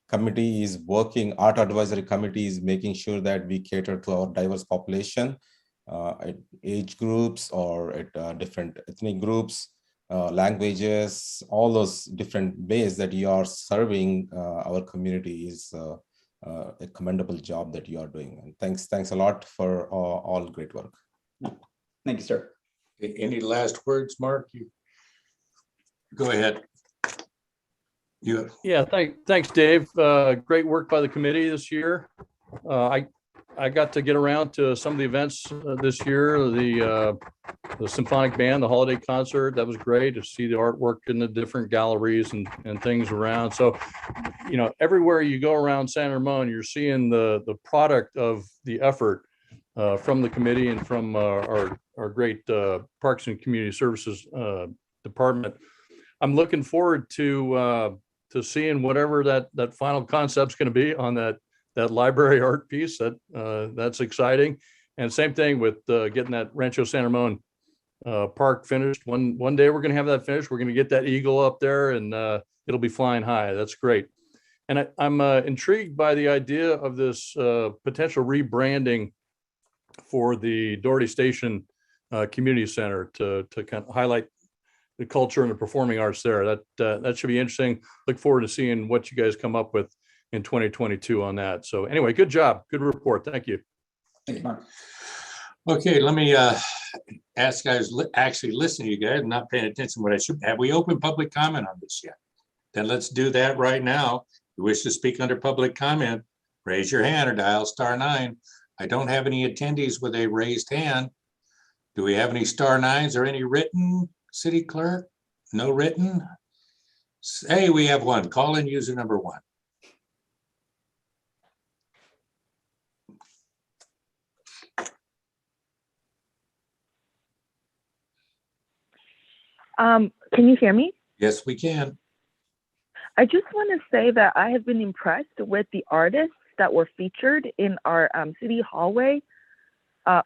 committee is working. Art Advisory Committee is making sure that we cater to our diverse population at age groups or at different ethnic groups, languages, all those different ways that you are serving our community is a commendable job that you are doing. And thanks a lot for all great work. Thank you, sir. Any last words, Mark? You go ahead. Yeah, thanks, Dave. Great work by the committee this year. I got to get around to some of the events this year, the symphonic band, the holiday concert. That was great to see the artwork in the different galleries and things around. So, everywhere you go around San Ramon, you're seeing the product of the effort from the committee and from our great Parks and Community Services department. I'm looking forward to seeing whatever that final concept's going to be on that library art piece. That's exciting. And same thing with getting that Rancho San Ramon park finished. One day we're going to have that finished. We're going to get that eagle up there, and it'll be flying high. That's great. And I'm intrigued by the idea of this potential rebranding for the Doherty Station Community Center to kind of highlight the culture and the performing arts there. That should be interesting. Look forward to seeing what you guys come up with in 2022 on that. So anyway, good job. Good report. Thank you. Thank you, Mark. Okay, let me ask guys, actually listen to you guys, I'm not paying attention to what I should. Have we opened public comment on this yet? Then let's do that right now. If you wish to speak under public comment, raise your hand or dial *9. I don't have any attendees with a raised hand. Do we have any *9s or any written, city clerk? No written? Hey, we have one. Call in user number 1. Can you hear me? Yes, we can. I just want to say that I have been impressed with the artists that were featured in our city hallway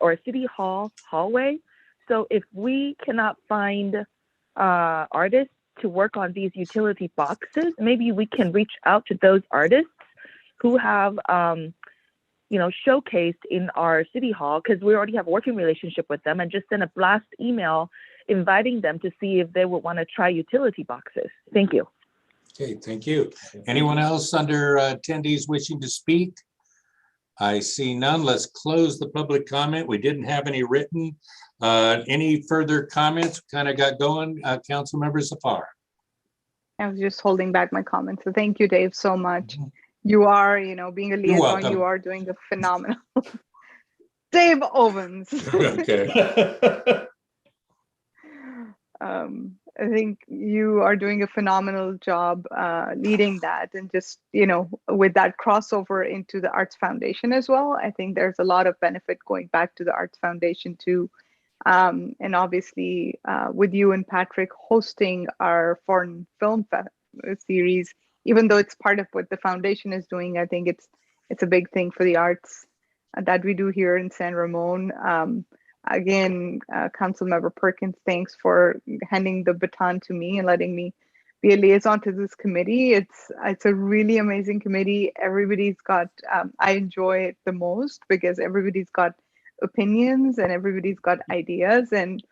or city hall hallway. So if we cannot find artists to work on these utility boxes, maybe we can reach out to those artists who have, showcased in our city hall, because we already have a working relationship with them, and just send a blast email inviting them to see if they would want to try utility boxes. Thank you. Okay, thank you. Anyone else under attendees wishing to speak? I see none. Let's close the public comment. We didn't have any written. Any further comments? Kind of got going, council members Zafar. I was just holding back my comments. So thank you, Dave, so much. You are, being a liaison, welcome. you are doing a phenomenal. Dave Owens. Okay. I think you are doing a phenomenal job leading that, and just, with that crossover into the Arts Foundation as well. I think there's a lot of benefit going back to the Arts Foundation too. And obviously with you and Patrick hosting our foreign film series, even though it's part of what the foundation is doing, I think it's a big thing for the arts that we do here in San Ramon. Again, Councilmember Perkins, thanks for handing the baton to me and letting me be a liaison to this committee. It's a really amazing committee. Everybody's got, I enjoy it the most because everybody's got opinions and everybody's got ideas, and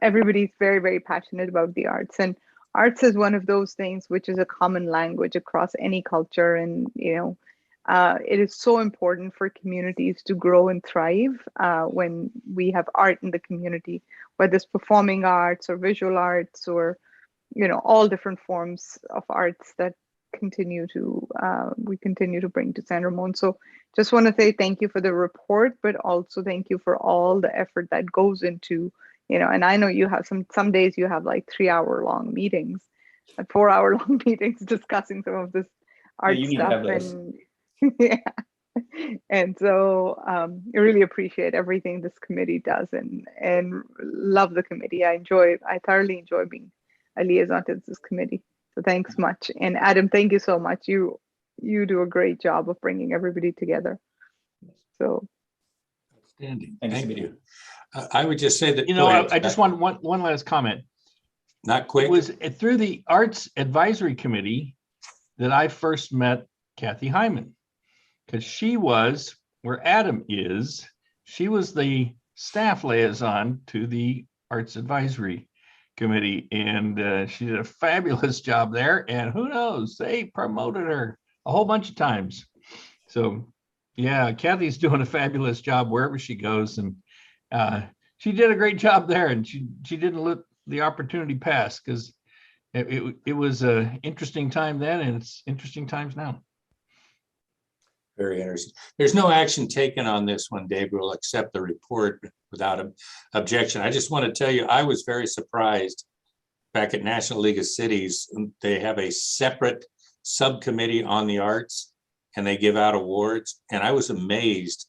everybody's very, very passionate about the arts. And arts is one of those things which is a common language across any culture, and it is so important for communities to grow and thrive when we have art in the community, whether it's performing arts or visual arts or all different forms of arts that we continue to bring to San Ramon. So just want to say thank you for the report, but also thank you for all the effort that goes into, and I know you have some days you have like 3-hour-long meetings, 4-hour-long meetings discussing some of this art stuff. And yeah. And so I really appreciate everything this committee does, and love the committee. I thoroughly enjoy being a liaison to this committee. So thanks much. And Adam, thank you so much. You do a great job of bringing everybody together. So outstanding. Thank you. I would just say that, I just want one last comment. Not quick. It was through the Arts Advisory Committee that I first met Kathy Hyman, because she was where Adam is. She was the staff liaison to the Arts Advisory Committee, and she did a fabulous job there. And who knows, they promoted her a whole bunch of times. So yeah, Kathy's doing a fabulous job wherever she goes, and she did a great job there, and she didn't let the opportunity pass, because it was an interesting time then, and it's interesting times now. Very interesting. There's no action taken on this one, Dave. We'll accept the report without an objection. I just want to tell you, I was very surprised back at National League of Cities. They have a separate subcommittee on the arts, and they give out awards. And I was amazed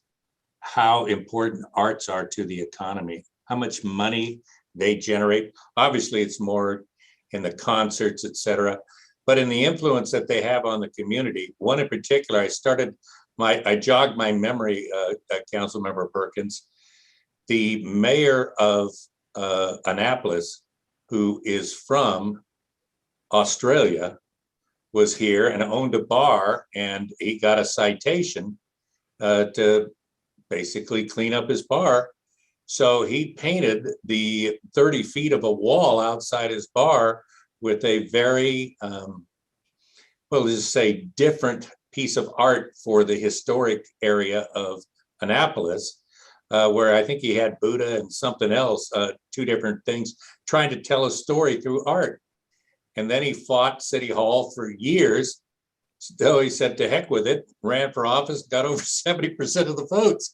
how important arts are to the economy, how much money they generate. Obviously, it's more in the concerts, et cetera, but in the influence that they have on the community. One in particular, I jogged my memory, Councilmember Perkins. The mayor of Annapolis, who is from Australia, was here and owned a bar, and he got a citation to basically clean up his bar. So he painted the 30 feet of a wall outside his bar with a very, let's just say, different piece of art for the historic area of Annapolis, where I think he had Buddha and something else, two different things, trying to tell a story through art. And then he fought City Hall for years. So he said, to heck with it, ran for office, got over 70% of the votes.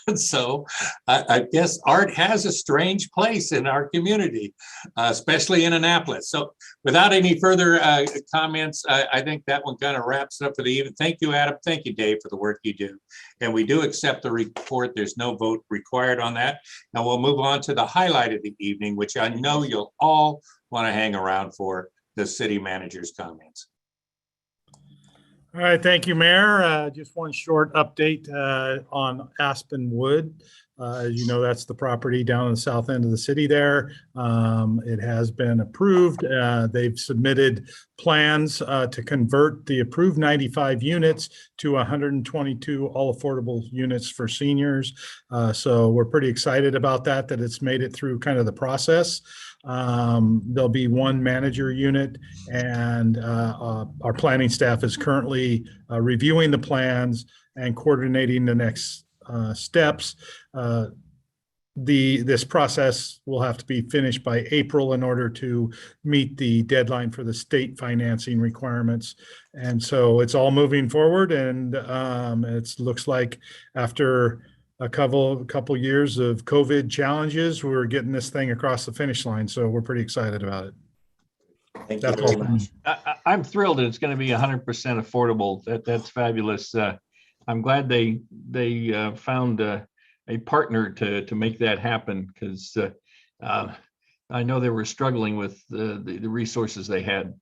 And so I guess art has a strange place in our community, especially in Annapolis. So without any further comments, I think that one kind of wraps it up for the evening. Thank you, Adam. Thank you, Dave, for the work you do. And we do accept the report. There's no vote required on that. Now we'll move on to the highlight of the evening, which I know you'll all want to hang around for, the city manager's comments. All right, thank you, Mayor. Just one short update on Aspen Wood. As you know, that's the property down in the south end of the city there. It has been approved. They've submitted plans to convert the approved 95 units to 122 all affordable units for seniors. So we're pretty excited about that it's made it through kind of the process. There'll be one manager unit, and our planning staff is currently reviewing the plans and coordinating the next steps. This process will have to be finished by April in order to meet the deadline for the state financing requirements. And so it's all moving forward, and it looks like after a couple years of COVID challenges, we're getting this thing across the finish line. So we're pretty excited about it. Thank you very much. I'm thrilled that it's going to be 100% affordable. That's fabulous. I'm glad they found a partner to make that happen, because I know they were struggling with the resources they had.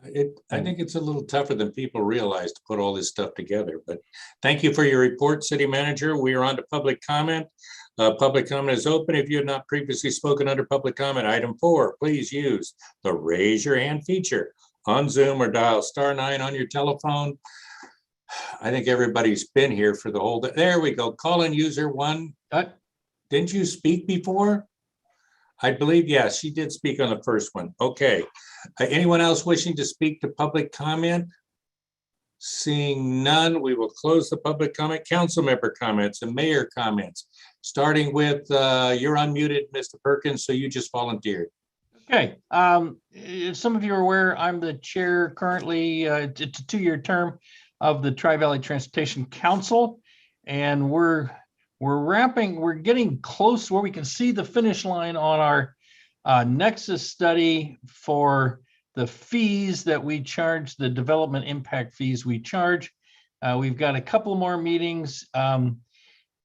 I think it's a little tougher than people realize to put all this stuff together, but thank you for your report, City Manager. We are on to public comment. Public comment is open. If you have not previously spoken under public comment, item 4, please use the raise your hand feature on Zoom or dial *9 on your telephone. I think everybody's been here for the whole day. There we go. Call in user 1. Didn't you speak before? I believe, yes, she did speak on the first one. Okay. Anyone else wishing to speak to public comment? Seeing none, we will close the public comment. Council member comments and mayor comments. Starting with, you're unmuted, Mr. Perkins, so you just volunteered. Okay. If some of you are aware, I'm the chair currently. It's a 2-year term of the Tri-Valley Transportation Council, and we're getting close where we can see the finish line on our nexus study for the fees that we charge, the development impact fees we charge. We've got a couple more meetings.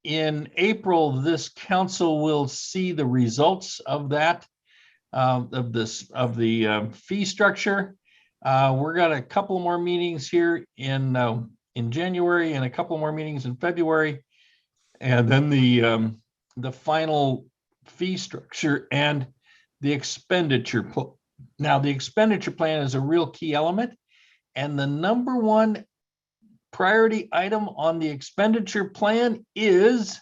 In April, this council will see the results of that, of the fee structure. We're got a couple more meetings here in January and a couple more meetings in February, and then the final fee structure and the expenditure. Now, the expenditure plan is a real key element, and the number one priority item on the expenditure plan is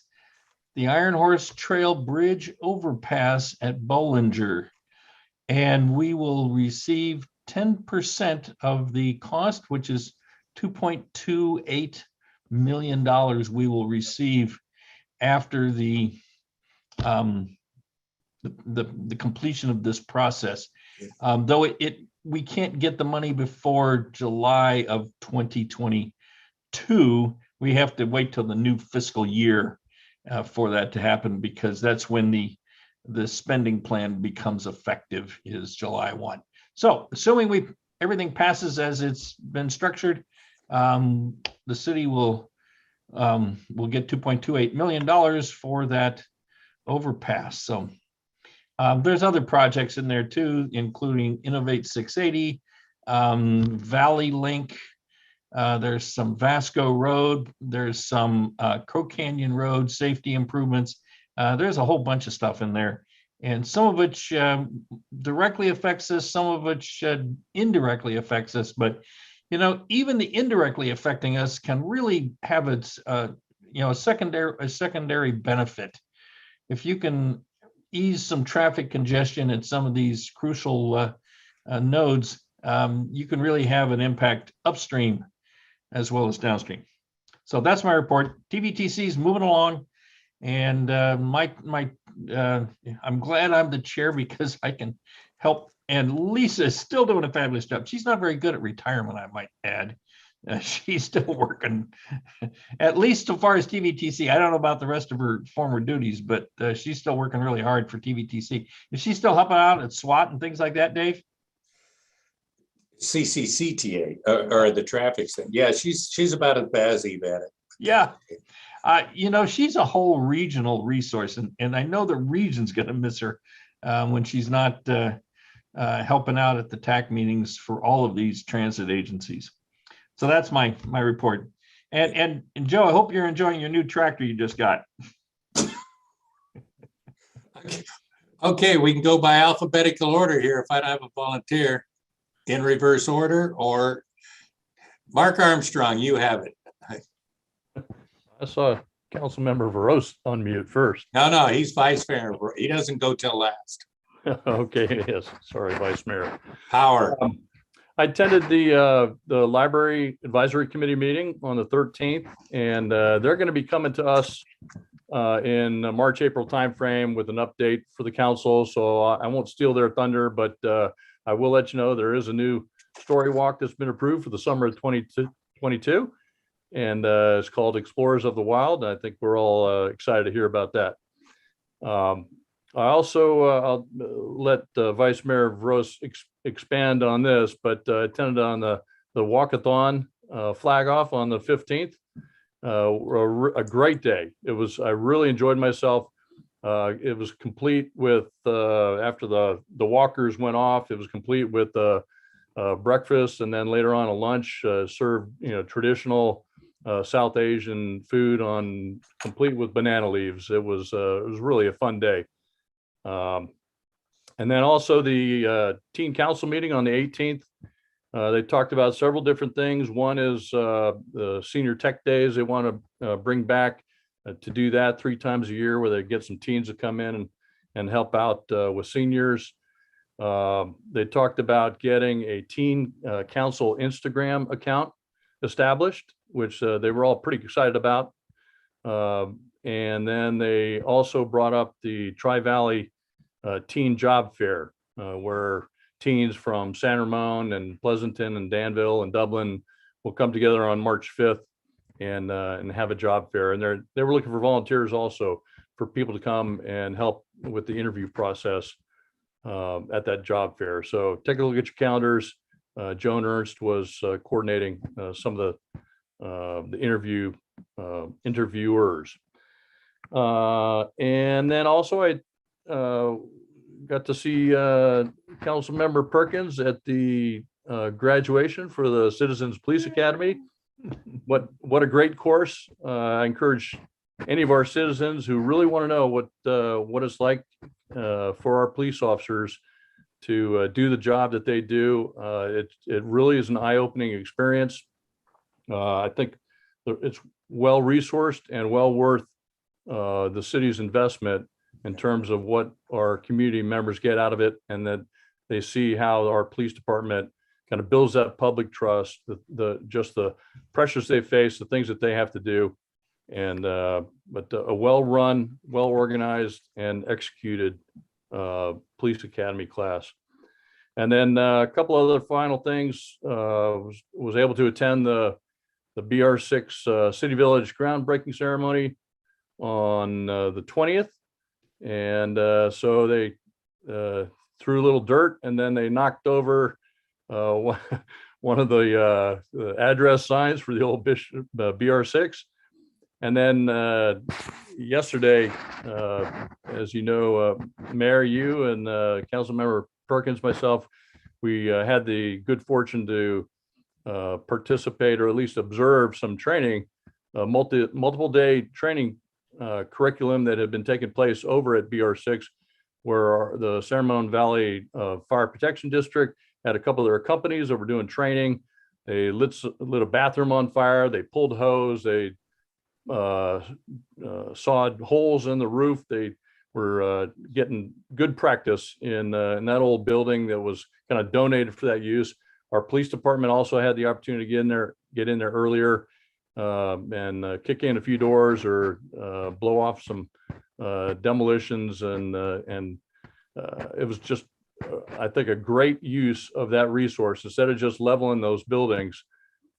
the Iron Horse Trail Bridge overpass at Bollinger, and we will receive 10% of the cost, which is $2.28 million we will receive after the completion of this process. Though we can't get the money before July of 2022, we have to wait till the new fiscal year for that to happen, because that's when the spending plan becomes effective, is July 1. So assuming everything passes as it's been structured, the city will get $2.28 million for that overpass. So there's other projects in there too, including Innovate 680, Valley Link. There's some Vasco Road. There's some Crow Canyon Road safety improvements. There's a whole bunch of stuff in there, and some of which directly affects us, some of which indirectly affects us. But even the indirectly affecting us can really have its a secondary benefit. If you can ease some traffic congestion at some of these crucial nodes, you can really have an impact upstream as well as downstream. So that's my report. TVTC is moving along, and I'm glad I'm the chair because I can help. And Lisa is still doing a fabulous job. She's not very good at retirement, I might add. She's still working, at least so far as TVTC. I don't know about the rest of her former duties, but she's still working really hard for TVTC. Is she still helping out at SWAT and things like that, Dave? CCCTA or the traffic thing. Yeah, she's about as bad at it. Yeah. She's a whole regional resource, and I know the region's going to miss her when she's not helping out at the TAC meetings for all of these transit agencies. So that's my report. And Joe, I hope you're enjoying your new tractor you just got. Okay, we can go by alphabetical order here if I have a volunteer in reverse order, or Mark Armstrong, you have it. I saw Councilmember Veros unmute first. No, he's vice mayor. He doesn't go till last. Okay, yes, sorry, Vice Mayor. Power. I attended the Library Advisory Committee meeting on the 13th, and they're going to be coming to us in the March, April timeframe with an update for the council. So I won't steal their thunder, but I will let you know there is a new story walk that's been approved for the summer of 2022, and it's called Explorers of the Wild. I think we're all excited to hear about that. I also, I'll let Vice Mayor Veros expand on this, but attended on the walkathon flag off on the 15th. A great day. I really enjoyed myself. It was complete with, after the walkers went off, it was complete with breakfast, and then later on a lunch served, traditional South Asian food complete with banana leaves. It was really a fun day. And then also the teen council meeting on the 18th. They talked about several different things. One is the senior tech days. They want to bring back to do that 3 times a year, where they get some teens to come in and help out with seniors. They talked about getting a teen council Instagram account established, which they were all pretty excited about. And then they also brought up the Tri-Valley Teen Job Fair, where teens from San Ramon and Pleasanton and Danville and Dublin will come together on March 5th and have a job fair. And they were looking for volunteers also for people to come and help with the interview process at that job fair. So take a look at your calendars. Joan Ernst was coordinating some of the interviewers. And then also I got to see Councilmember Perkins at the graduation for the Citizens Police Academy. What a great course. I encourage any of our citizens who really want to know what it's like for our police officers to do the job that they do. It really is an eye-opening experience. I think it's well resourced and well worth the city's investment in terms of what our community members get out of it, and that they see how our police department kind of builds that public trust, just the pressures they face, the things that they have to do. And but a well-run, well-organized, and executed police academy class. And then a couple other final things. Was able to attend the BR6 City Village groundbreaking ceremony on the 20th. And so they threw a little dirt, and then they knocked over one of the address signs for the old Bishop BR6. And then yesterday, as you know, Mayor, you and Councilmember Perkins, myself, we had the good fortune to participate, or at least observe, some training, multiple day training curriculum that had been taking place over at BR6, where the San Ramon Valley Fire Protection District had a couple of their companies that were doing training. They lit a bathroom on fire. They pulled hose. They sawed holes in the roof. They were getting good practice in that old building that was kind of donated for that use. Our police department also had the opportunity to get in there earlier and kick in a few doors, or blow off some demolitions, and it was just I think a great use of that resource. Instead of just leveling those buildings,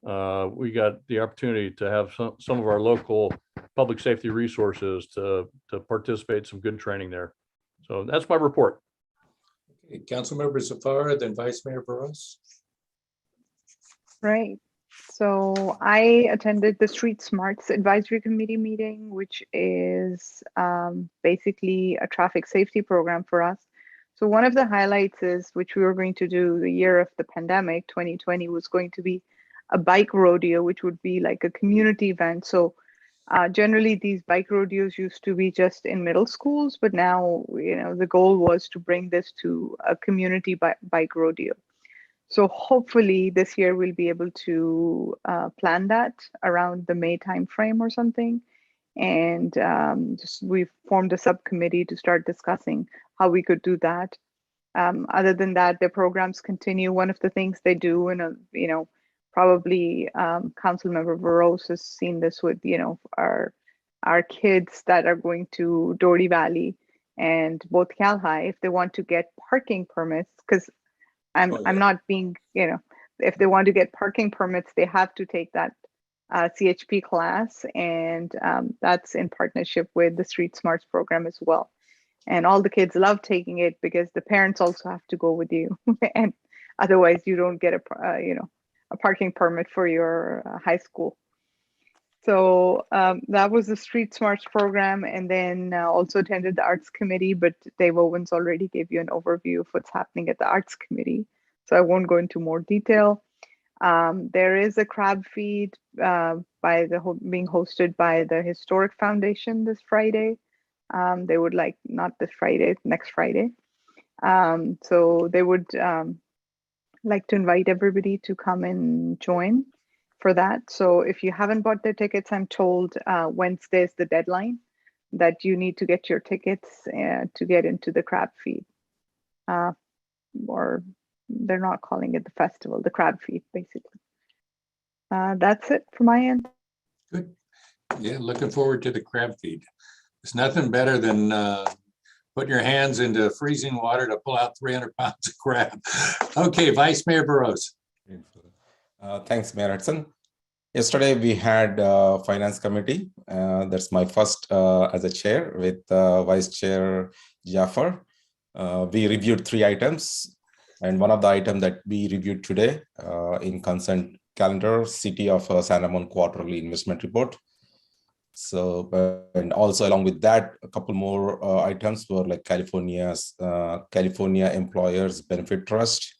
we got the opportunity to have some of our local public safety resources to participate in some good training there. So that's my report. Okay, Councilmember Zafar, then Vice Mayor Veros. Right. So I attended the Street Smarts Advisory Committee meeting, which is basically a traffic safety program for us. So one of the highlights is, which we were going to do the year of the pandemic, 2020, was going to be a bike rodeo, which would be like a community event. So generally these bike rodeos used to be just in middle schools, but now, the goal was to bring this to a community bike rodeo. So hopefully this year we'll be able to plan that around the May timeframe or something. And we've formed a subcommittee to start discussing how we could do that. Other than that, their programs continue. One of the things they do, and probably Councilmember Burrows has seen this with our kids that are going to Doherty Valley and both Cal High, if they want to get parking permits, because I'm not being, if they want to get parking permits, they have to take that CHP class, and that's in partnership with the Street Smarts program as well. And all the kids love taking it because the parents also have to go with you, and otherwise you don't get a parking permit for your high school. So that was the Street Smarts program, and then also attended the Arts Committee, but Dave Owens already gave you an overview of what's happening at the Arts Committee, so I won't go into more detail. There is a crab feed being hosted by the Historic Foundation this Friday. They would like, not this Friday, next Friday. So they would like to invite everybody to come and join for that. So if you haven't bought their tickets, I'm told Wednesday is the deadline that you need to get your tickets to get into the crab feed. Or they're not calling it the festival, the crab feed, basically. That's it for my end. Good. Yeah, looking forward to the crab feed. It's nothing better than putting your hands into freezing water to pull out 300 pounds of crab. Okay, Vice Mayor Burrows. Thanks, Mayor Hudson. Yesterday we had Finance Committee. That's my first as a chair with Vice Chair Jaffer. We reviewed 3 items, and one of the items that we reviewed today in consent calendar, City of San Ramon Quarterly Investment Report. So, and also along with that, a couple more items were like California Employers Benefit Trust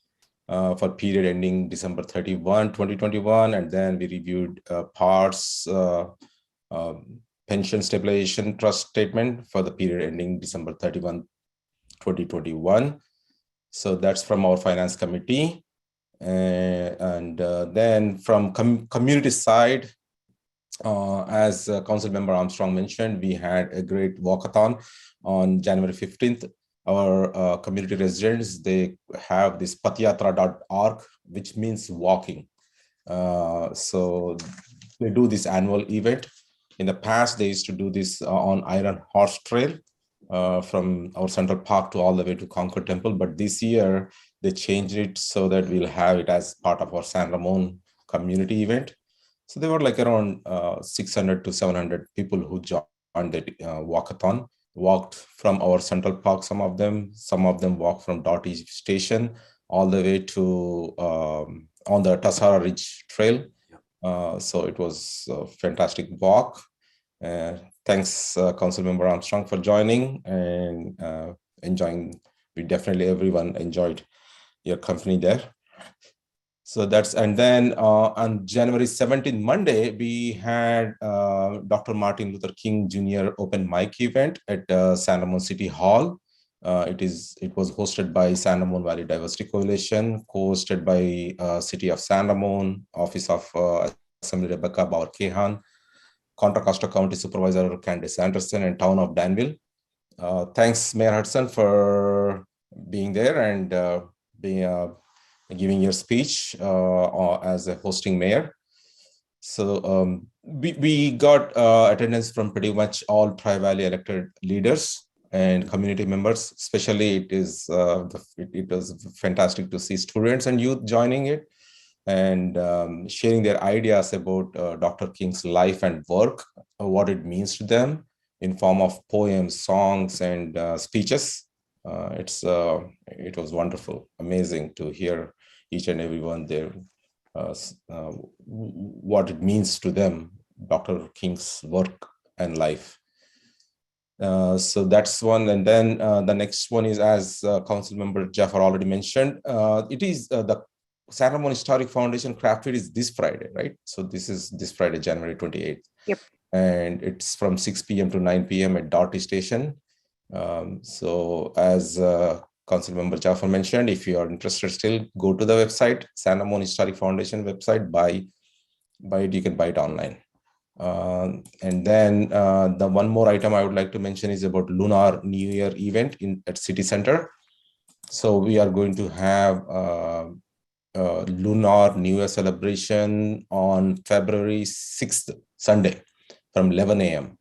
for period ending December 31, 2021. And then we reviewed PARTS Pension Stabilization Trust Statement for the period ending December 31, 2021. So that's from our Finance Committee. And then from community side, as Councilmember Armstrong mentioned, we had a great walkathon on January 15th. Our community residents, they have this patyatra.org, which means walking. So they do this annual event. In the past, they used to do this on Iron Horse Trail from our Central Park to all the way to Concord Temple. But this year, they changed it so that we'll have it as part of our San Ramon community event. So there were like around 600 to 700 people who joined the walkathon, walked from our Central Park, some of them walked from Doherty Station all the way to on the Tassara Ridge Trail. So it was a fantastic walk. Thanks, Councilmember Armstrong, for joining and enjoying. Everyone enjoyed your company there. So that's, and then on January 17th, Monday, we had Dr. Martin Luther King Jr. open mic event at San Ramon City Hall. It was hosted by San Ramon Valley Diversity Coalition, co-hosted by City of San Ramon, Office of Assembly Rebecca Bauer-Kehan, Contra Costa County Supervisor Candace Anderson, and Town of Danville. Thanks, Mayor Hudson, for being there and giving your speech as a hosting mayor. So we got attendance from pretty much all Tri-Valley elected leaders and community members. Especially, it was fantastic to see students and youth joining it and sharing their ideas about Dr. King's life and work, what it means to them in form of poems, songs, and speeches. It was wonderful, amazing to hear each and every one there, what it means to them, Dr. King's work and life. So that's one. And then the next one is, as Councilmember Jaffer already mentioned, it is the San Ramon Historic Foundation craft fair is this Friday, right? So this is this Friday, January 28th. Yep. And it's from 6 p.m. to 9 p.m. at Doughty Station. So as Council Member Jaffer mentioned, if you are interested still, go to the website, San Ramon Historic Foundation website, buy it, you can buy it online. And then the one more item I would like to mention is about Lunar New Year event at City Center. So we are going to have Lunar New Year celebration on February 6th, Sunday, from 11 a.m.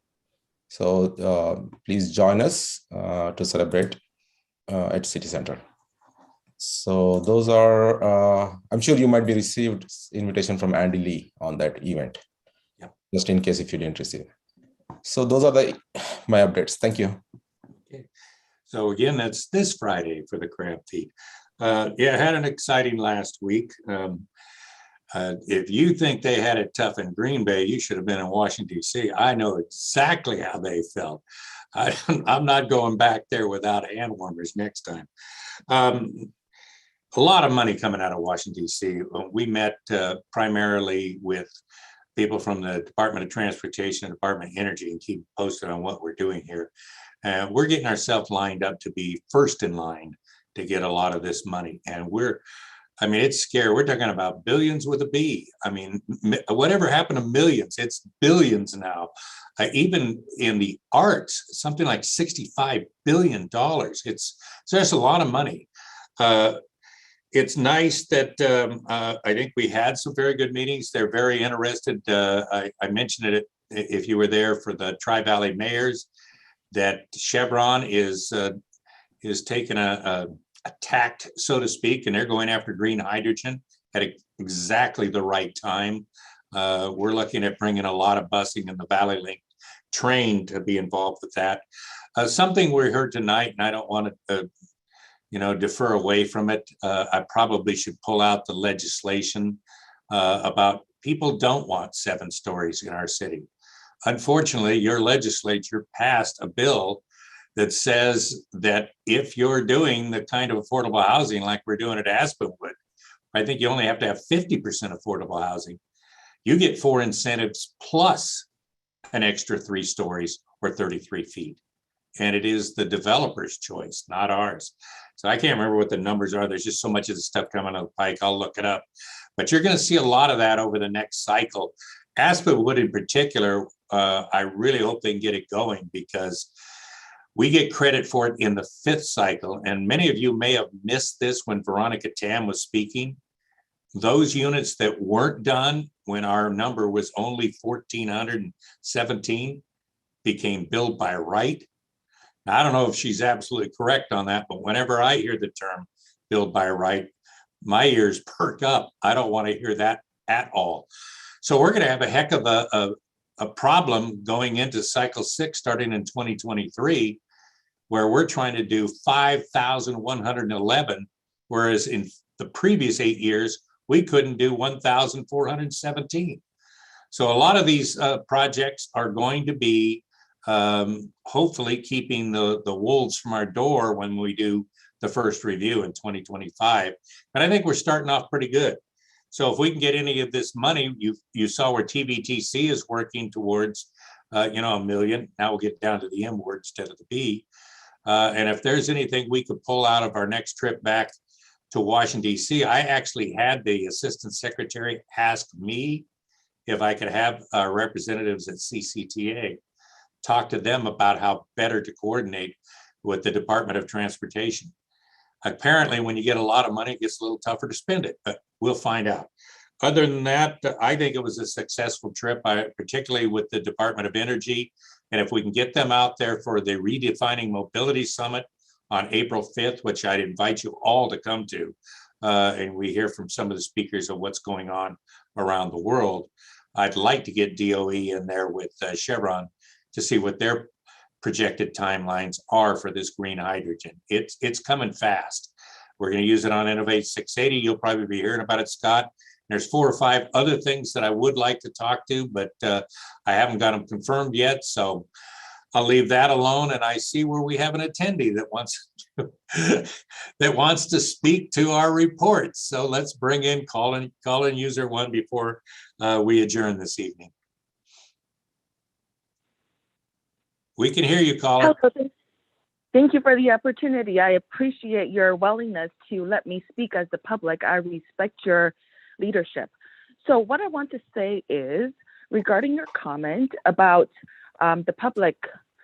So please join us to celebrate at City Center. So those are, I'm sure you might be received invitation from Andy Lee on that event. Yeah. Just in case if you didn't receive. So those are my updates. Thank you. Okay. So again, that's this Friday for the Craft Feed. Yeah, I had an exciting last week. If you think they had it tough in Green Bay, you should have been in Washington, D.C. I know exactly how they felt. I'm not going back there without hand warmers next time. A lot of money coming out of Washington, D.C. We met primarily with people from the Department of Transportation and Department of Energy and keep posted on what we're doing here. We're getting ourselves lined up to be first in line to get a lot of this money. And I mean, it's scary. We're talking about billions with a B. I mean, whatever happened to millions, it's billions now. Even in the arts, something like $65 billion. It's just a lot of money. It's nice that I think we had some very good meetings. They're very interested. I mentioned it if you were there for the Tri-Valley Mayors, that Chevron is taking a tact, so to speak, and they're going after green hydrogen at exactly the right time. We're looking at bringing a lot of busing in the Valley Link train to be involved with that. Something we heard tonight, and I don't want to defer away from it. I probably should pull out the legislation about people don't want 7 stories in our city. Unfortunately, your legislature passed a bill that says that if you're doing the kind of affordable housing like we're doing at Aspenwood, I think you only have to have 50% affordable housing. You get 4 incentives plus an extra 3 stories or 33 feet. And it is the developer's choice, not ours. So I can't remember what the numbers are. There's just so much of the stuff coming on the pike. I'll look it up. But you're going to see a lot of that over the next cycle. Aspenwood in particular, I really hope they can get it going because we get credit for it in the 5th cycle. And many of you may have missed this when Veronica Tam was speaking. Those units that weren't done when our number was only 1,417 became built by right. Now, I don't know if she's absolutely correct on that, but whenever I hear the term build by right, my ears perk up. I don't want to hear that at all. So we're going to have a heck of a problem going into cycle 6 starting in 2023, where we're trying to do 5,111, whereas in the previous 8 years, we couldn't do 1,417. So a lot of these projects are going to be hopefully keeping the wolves from our door when we do the first review in 2025. And I think we're starting off pretty good. So if we can get any of this money, you saw where TVTC is working towards, $1 million. Now we'll get down to the M word instead of the B. And if there's anything we could pull out of our next trip back to Washington, D.C., I actually had the Assistant Secretary ask me if I could have representatives at CCTA talk to them about how better to coordinate with the Department of Transportation. Apparently, when you get a lot of money, it gets a little tougher to spend it, but we'll find out. Other than that, I think it was a successful trip, particularly with the Department of Energy. And if we can get them out there for the Redefining Mobility Summit on April 5th, which I'd invite you all to come to, and we hear from some of the speakers of what's going on around the world, I'd like to get DOE in there with Chevron to see what their projected timelines are for this green hydrogen. It's coming fast. We're going to use it on Innovate 680. You'll probably be hearing about it, Scott. There's 4 or 5 other things that I would like to talk to, but I haven't got them confirmed yet. So I'll leave that alone, and I see where we have an attendee that wants that wants to speak to our reports. So let's bring in call-in user one before we adjourn this evening. We can hear you, caller. Hello. Thank you for the opportunity. I appreciate your willingness to let me speak as the public. I respect your leadership. So what I want to say is regarding your comment about the public,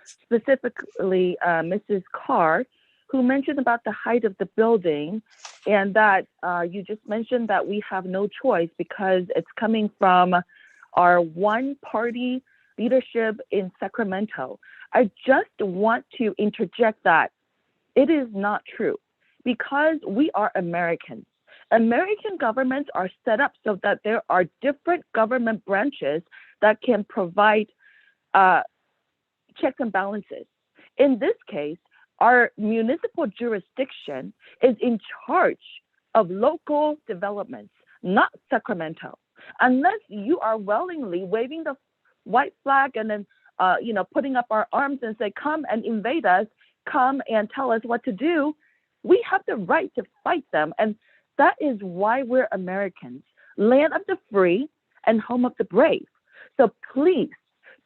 specifically Mrs. Carr, who mentioned about the height of the building, and that you just mentioned that we have no choice because it's coming from our one-party leadership in Sacramento. I just want to interject that it is not true because we are Americans. American governments are set up so that there are different government branches that can provide checks and balances. In this case, our municipal jurisdiction is in charge of local developments, not Sacramento. Unless you are willingly waving the white flag and then putting up our arms and say, come and invade us, come and tell us what to do, we have the right to fight them. And that is why we're Americans, land of the free and home of the brave. So please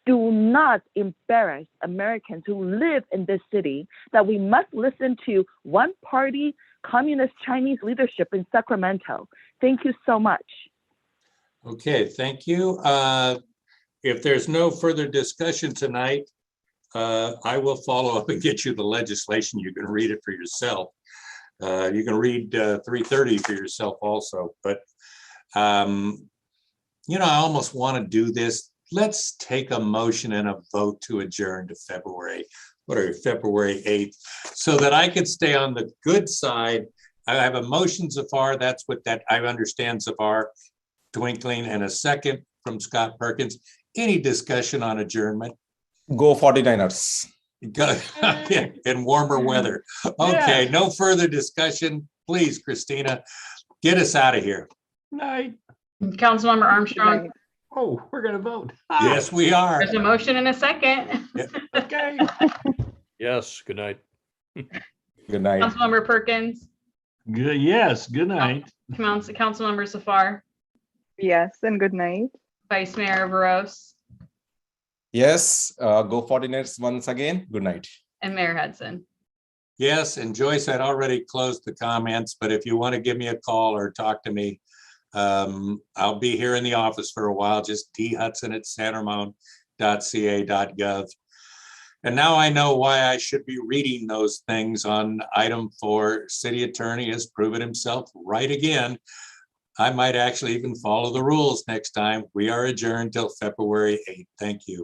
do not embarrass Americans who live in this city that we must listen to one party communist Chinese leadership in Sacramento. Thank you so much. Okay, thank you. If there's no further discussion tonight, I will follow up and get you the legislation. You can read it for yourself. You can read 330 for yourself also, but I almost want to do this. Let's take a motion and a vote to adjourn to February 8th, so that I could stay on the good side. I have a motion so far. That's what that I understand so far. Twinkling, and a second from Scott Perkins. Any discussion on adjournment? Go 49ers. In warmer weather. Okay, no further discussion. Please, Christina, get us out of here. Night. Councilmember Armstrong. Oh, we're going to vote. Yes, we are. There's a motion and a second. Okay. Yes, good night. Good night. Councilmember Perkins. Good. Yes, good night. Councilmember Safar. Yes, and good night. Vice Mayor Veros. Yes, go 49ers once again. Good night. And Mayor Hudson. Yes, and Joyce had already closed the comments, but if you want to give me a call or talk to me, I'll be here in the office for a while. Just dhudson@sanramon.ca.gov. And now I know why I should be reading those things on item 4. City attorney has proven himself right again. I might actually even follow the rules next time. We are adjourned till February 8th. Thank you.